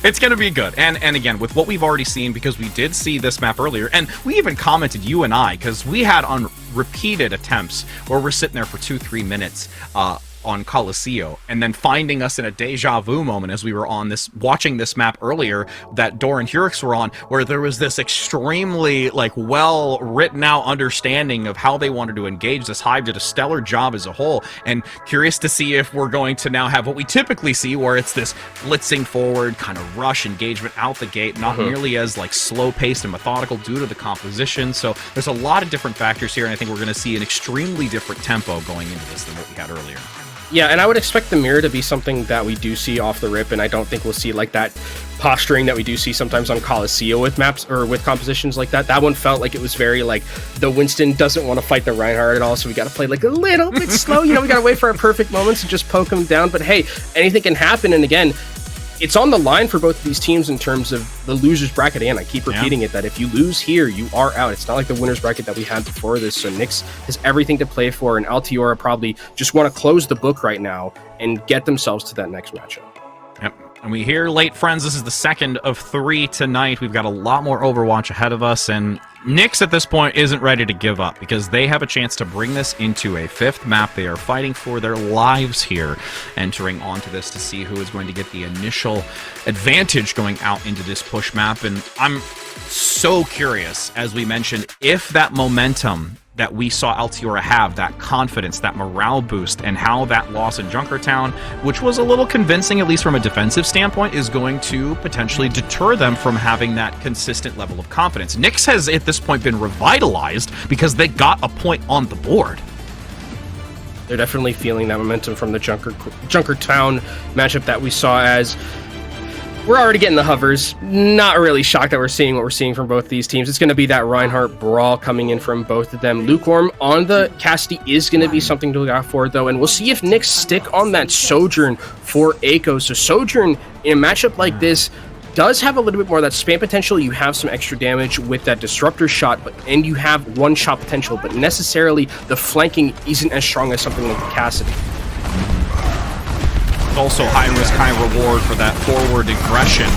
It's going to be good. And again, with what we've already seen, because we did see this map earlier, and we even commented, you and I, because we had on repeated attempts where we're sitting there for 2-3 minutes on Coliseo, and then finding us in a deja vu moment as we were on this, watching this map earlier that Dor and Hurix were on, where there was this extremely well written out understanding of how they wanted to engage this Hive. Did a stellar job as a whole, and curious to see if we're going to now have what we typically see, where it's this blitzing forward kind of rush engagement out the gate, not nearly as slow paced and methodical due to the composition. So there's a lot of different factors here, and I think we're going to see an extremely different tempo going into this than what we had earlier. Yeah, and I would expect the mirror to be something that we do see off the rip, and I don't think we'll see that posturing that we do see sometimes on Coliseo with maps or with compositions like that. That one felt like it was very the Winston doesn't want to fight the Reinhardt at all, so we got to play a little bit slow. We got to wait for our perfect moments and just poke him down. But hey, anything can happen, and again, it's on the line for both of these teams in terms of the losers bracket, and I keep repeating it, that if you lose here, you are out. It's not like the winners bracket that we had before this, so Nyx has everything to play for, and Altiora probably just want to close the book right now and get themselves to that next matchup. Yep. And we hear late, friends, this is the second of 3 tonight. We've got a lot more Overwatch ahead of us, and Nyx at this point isn't ready to give up because they have a chance to bring this into a 5th map. They are fighting for their lives here, entering onto this to see who is going to get the initial advantage going out into this push map. And I'm so curious, as we mentioned, if that momentum that we saw Altiora have, that confidence, that morale boost, and how that loss in Junkertown, which was a little convincing, at least from a defensive standpoint, is going to potentially deter them from having that consistent level of confidence. Nyx has, at this point, been revitalized because they got a point on the board. They're definitely feeling that momentum from the Junkertown matchup that we saw, as we're already getting the hovers. Not really shocked that we're seeing what we're seeing from both these teams. It's going to be that Reinhardt brawl coming in from both of them. Lukewarm on the Cassidy is going to be something to look out for, though, and we'll see if Nyx stick on that Sojourn for Echo. So Sojourn, in a matchup like this, does have a little bit more of that spam potential. You have some extra damage with that disruptor shot, and you have one-shot potential, but necessarily the flanking isn't as strong as something like the Cassidy. Also high risk, high reward for that forward aggression.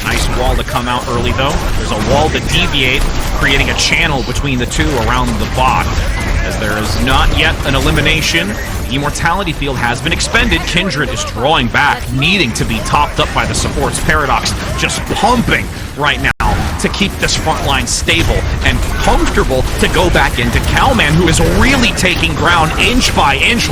Nice wall to come out early, though. There's a wall to deviate, creating a channel between the two around the bot. As there is not yet an elimination, the Immortality field has been expended. Kindred is drawing back, needing to be topped up by the supports. Paradox just pumping right now to keep this front line stable and comfortable to go back into Cowman, who is really taking ground inch by inch.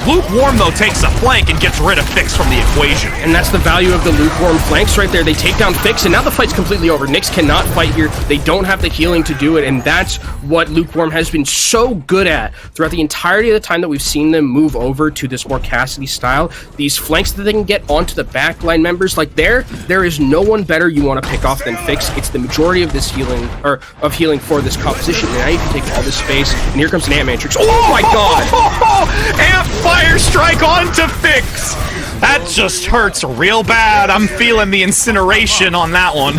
Lukewarm, though, takes a flank and gets rid of Fix from the equation. And that's the value of the Lukewarm flanks right there. They take down Fix, and now the fight's completely over. Nyx cannot fight here. They don't have the healing to do it, and that's what Lukewarm has been so good at throughout the entirety of the time that we've seen them move over to this more Cassidy style. These flanks that they can get onto the backline members, there is no one better you want to pick off than Fix. It's the majority of this healing, or of healing for this composition. And now you can take all this space, and here comes an Ant Matrix. Oh my god! Ant Fire Strike onto Fix! That just hurts real bad. I'm feeling the incineration on that one.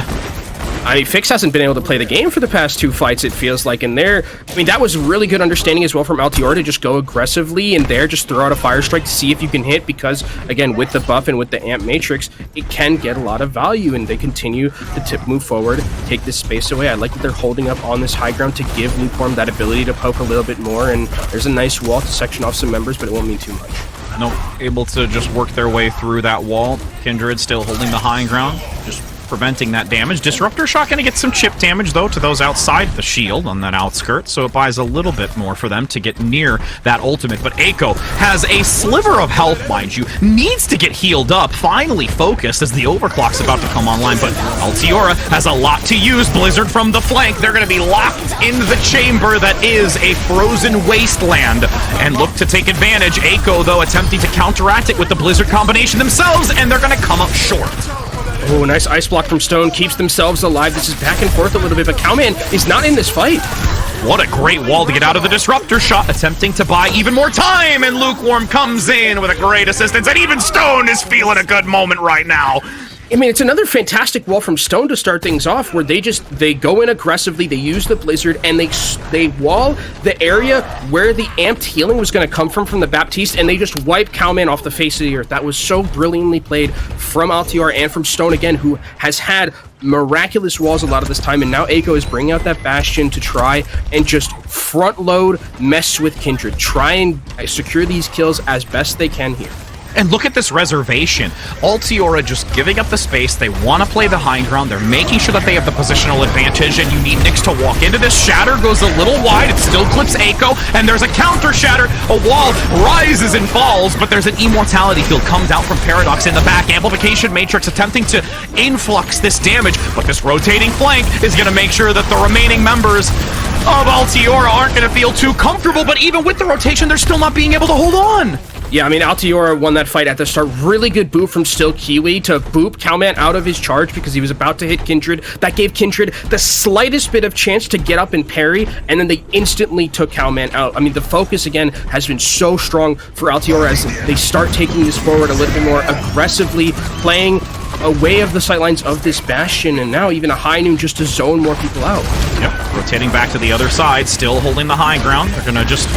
Fix hasn't been able to play the game for the past 2 fights, it feels like, and that was really good understanding as well from Altiora to just go aggressively and just throw out a Fire Strike to see if you can hit, because, again, with the buff and with the Amp Matrix, it can get a lot of value, and they continue to move forward, take this space away. I like that they're holding up on this high ground to give Lukewarm that ability to poke a little bit more, and there's a nice wall to section off some members, but it won't mean too much. No, able to just work their way through that wall. Kindred still holding the high ground, just preventing that damage. Disruptor Shot going to get some chip damage, though, to those outside the shield on that outskirt, so it buys a little bit more for them to get near that ultimate. But Echo has a sliver of health, mind you, needs to get healed up, finally focused as the overclock's about to come online, but Altiora has a lot to use. Blizzard from the flank, they're going to be locked in the chamber that is a frozen wasteland and look to take advantage. Echo, though, attempting to counteract it with the Blizzard combination themselves, and they're going to come up short. Oh, nice ice block from Stone, keeps themselves alive. This is back and forth a little bit, but Cowman is not in this fight. What a great wall to get out of the Disruptor Shot, attempting to buy even more time, and Lukewarm comes in with a great assistance, and even Stone is feeling a good moment right now. I mean, it's another fantastic wall from Stone to start things off, where they go in aggressively, they use the Blizzard, and they wall the area where the amped healing was going to come from the Baptiste, and they just wipe Cowman off the face of the earth. That was so brilliantly played from Altiora and from Stone again, who has had miraculous walls a lot of this time, and now Echo is bringing out that Bastion to try and just front load, mess with Kindred, try and secure these kills as best they can here. And look at this reservation. Altiora just giving up the space. They want to play the high ground. They're making sure that they have the positional advantage, and you need Nyx to walk into this. Shatter goes a little wide. It still clips Echo, and there's a counter Shatter. A wall rises and falls, but there's an Immortality field comes out from Paradox in the back. Amplification Matrix attempting to influx this damage, but this rotating flank is going to make sure that the remaining members of Altiora aren't going to feel too comfortable, but even with the rotation, they're still not being able to hold on. Yeah, I mean, Altiora won that fight at the start. Really good boop from Still Kiwi to boop Cowman out of his charge because he was about to hit Kindred. That gave Kindred the slightest bit of chance to get up and parry, and then they instantly took Cowman out. I mean, the focus, again, has been so strong for Altiora as they start taking this forward a little bit more aggressively, playing away of the sightlines of this Bastion, and now even a High Noon just to zone more people out. Yep, rotating back to the other side, still holding the high ground. They're going to just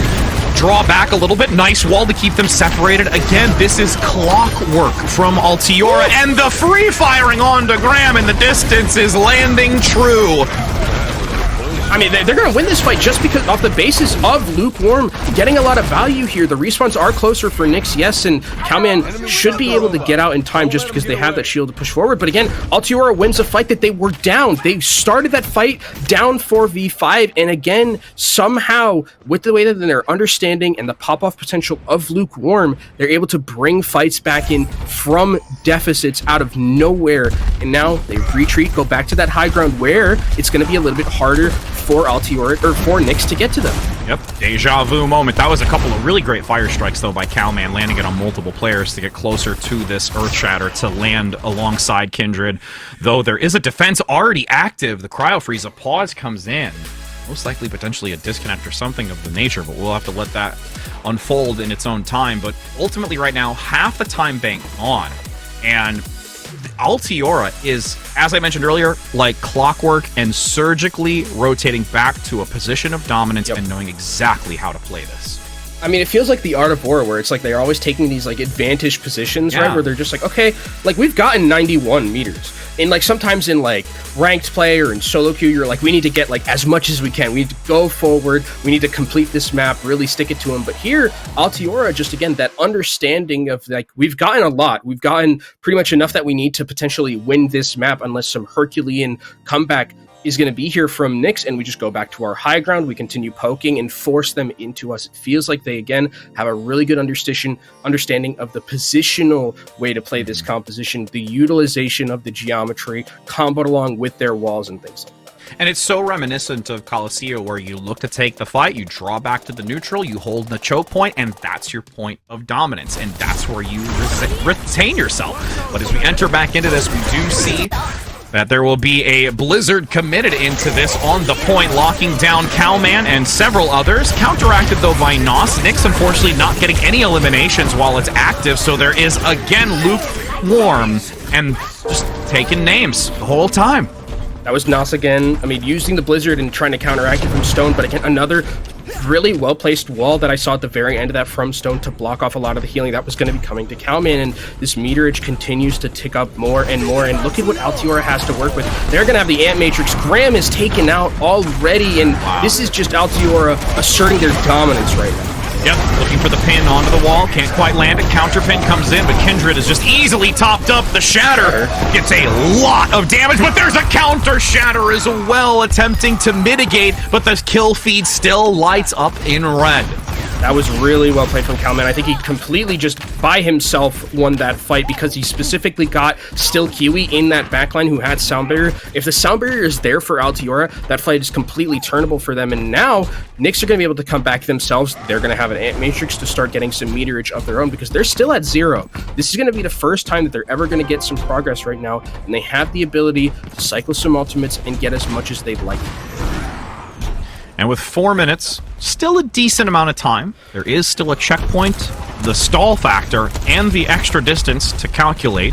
draw back a little bit. Nice wall to keep them separated. Again, this is clockwork from Altiora, and the free firing onto Graham in the distance is landing true. I mean, they're going to win this fight just because off the basis of Lukewarm getting a lot of value here. The respawns are closer for Nyx, yes, and Cowman should be able to get out in time just because they have that shield to push forward. But again, Altiora wins a fight that they were down. They started that fight down 4v5, and again, somehow, with the way that they're understanding and the pop-off potential of Lukewarm, they're able to bring fights back in from deficits out of nowhere. And now they retreat, go back to that high ground where it's going to be a little bit harder for Altiora, or for Nyx to get to them. Yep, deja vu moment. That was a couple of really great fire strikes, though, by Cowman, landing it on multiple players to get closer to this Earth Shatter to land alongside Kindred. Though there is a defense already active, the Cryo Freeze, a pause comes in. Most likely potentially a disconnect or something of the nature, but we'll have to let that unfold in its own time. But ultimately right now, half the time bank on, and Altiora is, as I mentioned earlier, like clockwork and surgically rotating back to a position of dominance and knowing exactly how to play this. I mean, it feels like the Art of War, where it's like they're always taking these like advantage positions, right? Where they're just like, okay, like we've gotten 91 meters. And like sometimes in like ranked play or in solo queue, you're like, we need to get like as much as we can. We need to go forward. We need to complete this map, really stick it to them. But here, Altiora, just again, that understanding of like, we've gotten a lot. We've gotten pretty much enough that we need to potentially win this map unless some Herculean comeback is going to be here from Nyx, and we just go back to our high ground. We continue poking and force them into us. It feels like they, again, have a really good understanding of the positional way to play this composition, the utilization of the geometry, comboed along with their walls and things like that. And it's so reminiscent of Coliseum, where you look to take the fight, you draw back to the neutral, you hold the choke point, and that's your point of dominance, and that's where you retain yourself. But as we enter back into this, we do see that there will be a Blizzard committed into this on the point, locking down Cowman and several others. Counteracted, though, by Nos. Nyx, unfortunately, not getting any eliminations while it's active, so there is, again, Lukewarm, and just taking names the whole time. That was Nos again. I mean, using the Blizzard and trying to counteract it from Stone, but again, another really well-placed wall that I saw at the very end of that from Stone to block off a lot of the healing that was going to be coming to Cowman, and this meterage continues to tick up more and more, and look at what Altiora has to work with. They're going to have the Ant Matrix. Graham is taken out already, and this is just Altiora asserting their dominance right now. Yep, looking for the pin onto the wall, can't quite land it. Counter pin comes in, but Kindred is just easily topped up. The Shatter gets a lot of damage, but there's a counter Shatter as well, attempting to mitigate, but the kill feed still lights up in red. That was really well played from Calman. I think he completely just by himself won that fight because he specifically got Still Kiwi in that backline who had Sound Barrier. If the Sound Barrier is there for Altiora, that fight is completely turnable for them. And now, Nyx are going to be able to come back themselves. They're going to have an Ant Matrix to start getting some meterage of their own because they're still at 0. This is going to be the first time that they're ever going to get some progress right now. And they have the ability to cycle some ultimates and get as much as they'd like. And with 4 minutes, still a decent amount of time. There is still a checkpoint, the stall factor, and the extra distance to calculate.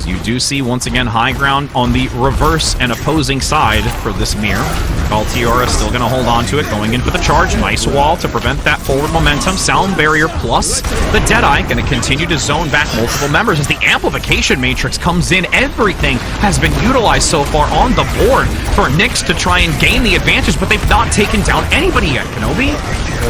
So you do see, once again, high ground on the reverse and opposing side for this mirror. Altiora still going to hold on to it, going in for the charge. Nice wall to prevent that forward momentum. Sound Barrier plus the Deadeye going to continue to zone back multiple members as the amplification matrix comes in. Everything has been utilized so far on the board for Nyx to try and gain the advantage, but they've not taken down anybody yet, Kenobi.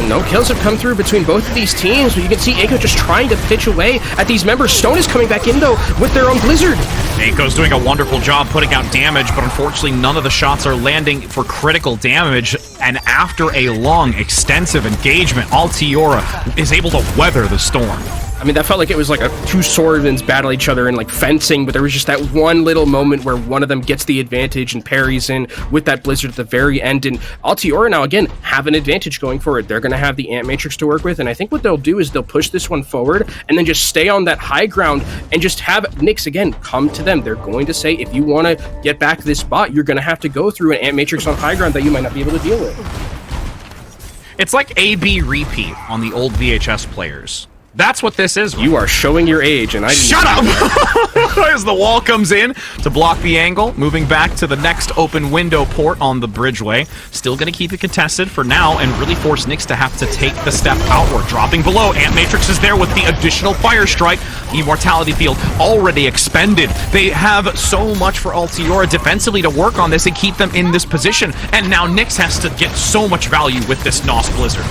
No kills have come through between both of these teams, but you can see Eiko just trying to pitch away at these members. Stone is coming back in, though, with their own Blizzard. Eiko's doing a wonderful job putting out damage, but unfortunately none of the shots are landing for critical damage. And after a long, extensive engagement, Altiora is able to weather the storm. I mean, that felt like it was like two swordsmen battle each other in like fencing, but there was just that one little moment where one of them gets the advantage and parries in with that Blizzard at the very end. And Altiora now, again, have an advantage going forward. They're going to have the Ant Matrix to work with, and I think what they'll do is they'll push this one forward and then just stay on that high ground and just have Nyx, again, come to them. They're going to say, if you want to get back this spot, you're going to have to go through an Ant Matrix on high ground that you might not be able to deal with. It's like A-B repeat on the old VHS players. That's what this is. You are showing your age, and I didn't Shut up! As the wall comes in to block the angle, moving back to the next open window port on the bridgeway. Still going to keep it contested for now and really force Nyx to have to take the step outward. Dropping below, Ant Matrix is there with the additional Fire Strike. Immortality Field already expended. They have so much for Altiora defensively to work on this and keep them in this position. And now Nyx has to get so much value with this Nos Blizzard.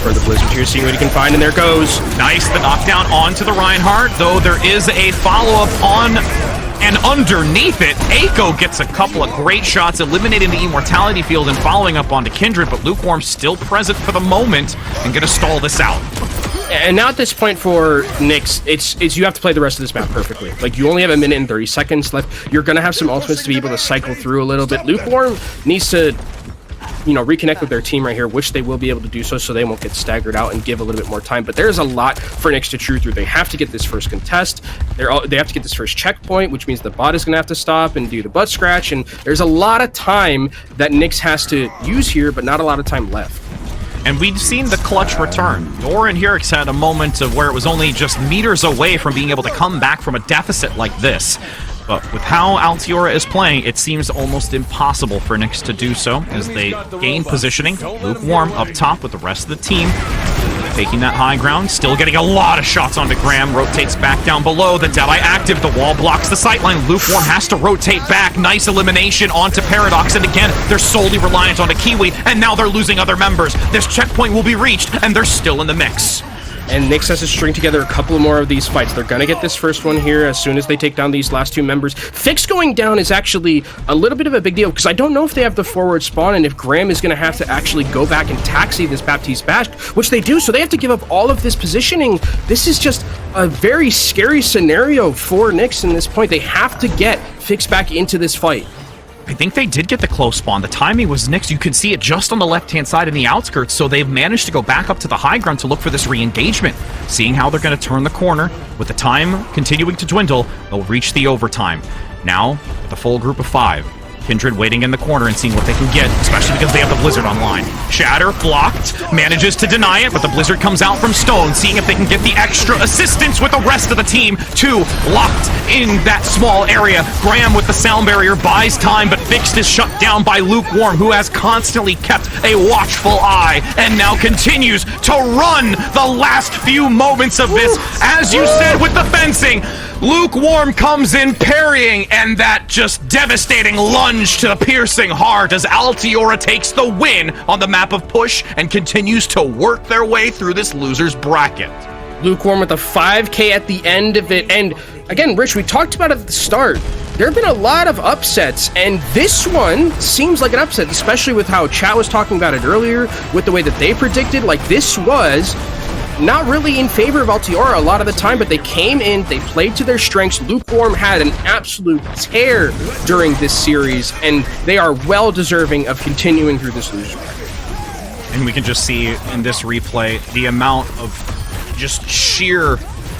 For the Blizzard here, seeing what he can find, and there goes. Nice, the knockdown onto the Reinhardt, though there is a follow-up on and underneath it. Eiko gets a couple of great shots, eliminating the Immortality Field and following up onto Kindred, but Lukewarm still present for the moment and gonna stall this out. And now at this point for Nyx, it's you have to play the rest of this map perfectly. Like, you only have 1 minute and 30 seconds left. You're gonna have some ultimates to be able to cycle through a little bit. Lukewarm needs to, you know, reconnect with their team right here, which they will be able to do so they won't get staggered out and give a little bit more time. But there's a lot for Nyx to chew through. They have to get this first contest. They have to get this first checkpoint, which means the bot is going to have to stop and do the butt scratch. And there's a lot of time that Nyx has to use here, but not a lot of time left. And we've seen the clutch return. Nor and Hirix had a moment of where it was only just meters away from being able to come back from a deficit like this. But with how Altiora is playing, it seems almost impossible for Nyx to do so as they gain positioning. Lukewarm up top with the rest of the team. Taking that high ground, still getting a lot of shots onto Graham, rotates back down below, the Deadeye active, the wall blocks the sightline, Lukewarm has to rotate back, nice elimination onto Paradox, and again, they're solely reliant on a Kiwi, and now they're losing other members. This checkpoint will be reached, and they're still in the mix. And Nyx has to string together a couple more of these fights. They're going to get this first one here as soon as they take down these last two members. Fix going down is actually a little bit of a big deal because I don't know if they have the forward spawn and if Graham is going to have to actually go back and taxi this Baptiste Bash, which they do, so they have to give up all of this positioning. This is just a very scary scenario for Nyx in this point. They have to get Fix back into this fight. I think they did get the close spawn. The timing was Nyx. You can see it just on the left-hand side in the outskirts, so they've managed to go back up to the high ground to look for this re-engagement. Seeing how they're going to turn the corner, with the time continuing to dwindle, they'll reach the overtime. Now, with a full group of 5, Kindred waiting in the corner and seeing what they can get, especially because they have the Blizzard online. Shatter blocked, manages to deny it, but the Blizzard comes out from Stone, seeing if they can get the extra assistance with the rest of the team. 2 locked in that small area. Graham with the sound barrier buys time, but Fixed is shut down by Lukewarm, who has constantly kept a watchful eye, and now continues to run the last few moments of this. As you said with the fencing, Lukewarm comes in parrying, and that just devastating lunge to the piercing heart as Altiora takes the win on the map of Push and continues to work their way through this loser's bracket. Lukewarm with a 5K at the end of it. And again, Rich, we talked about it at the start. There have been a lot of upsets, and this one seems like an upset, especially with how Chat was talking about it earlier, with the way that they predicted. Like, this was not really in favor of Altiora a lot of the time, but they came in, they played to their strengths. Lukewarm had an absolute tear during this series, and they are well deserving of continuing through this loser bracket. And we can just see in this replay the amount of just sheer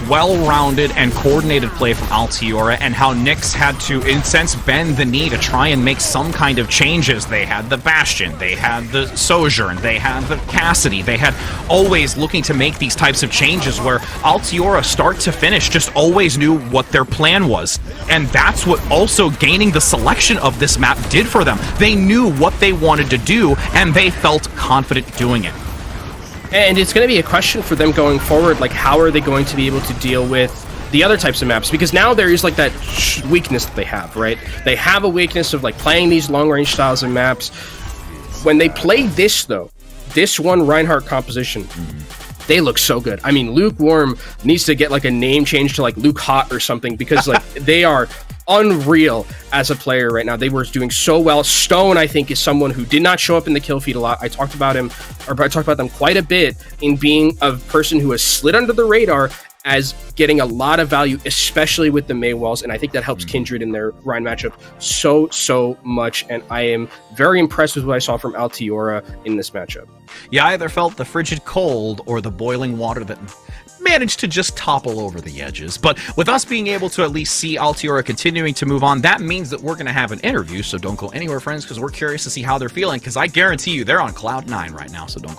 well-rounded and coordinated play from Altiora, and how Nyx had to, in a sense, bend the knee to try and make some kind of changes. They had the Bastion, they had the Sojourn, they had the Cassidy, they had always looking to make these types of changes where Altiora, start to finish, just always knew what their plan was. And that's what also gaining the selection of this map did for them. They knew what they wanted to do, and they felt confident doing it. And it's going to be a question for them going forward, like, how are they going to be able to deal with the other types of maps? Because now there is, like, that weakness that they have, right? They have a weakness of, like, playing these long-range styles of maps. When they play this, though, this one Reinhardt composition, they look so good. I mean, Lukewarm needs to get, like, a name change to, like, Luke Hot or something, because, like, they are unreal as a player right now. They were doing so well. Stone, I think, is someone who did not show up in the kill feed a lot. I talked about them quite a bit in being a person who has slid under the radar as getting a lot of value, especially with the Mei walls, and I think that helps Kindred in their Rhine matchup so much, and I am very impressed with what I saw from Altiora in this matchup. You either felt the frigid cold or the boiling water that managed to just topple over the edges. But with us being able to at least see Altiora continuing to move on, that means that we're going to have an interview, so don't go anywhere, friends, because we're curious to see how they're feeling, because I guarantee you they're on cloud 9 right now, so don't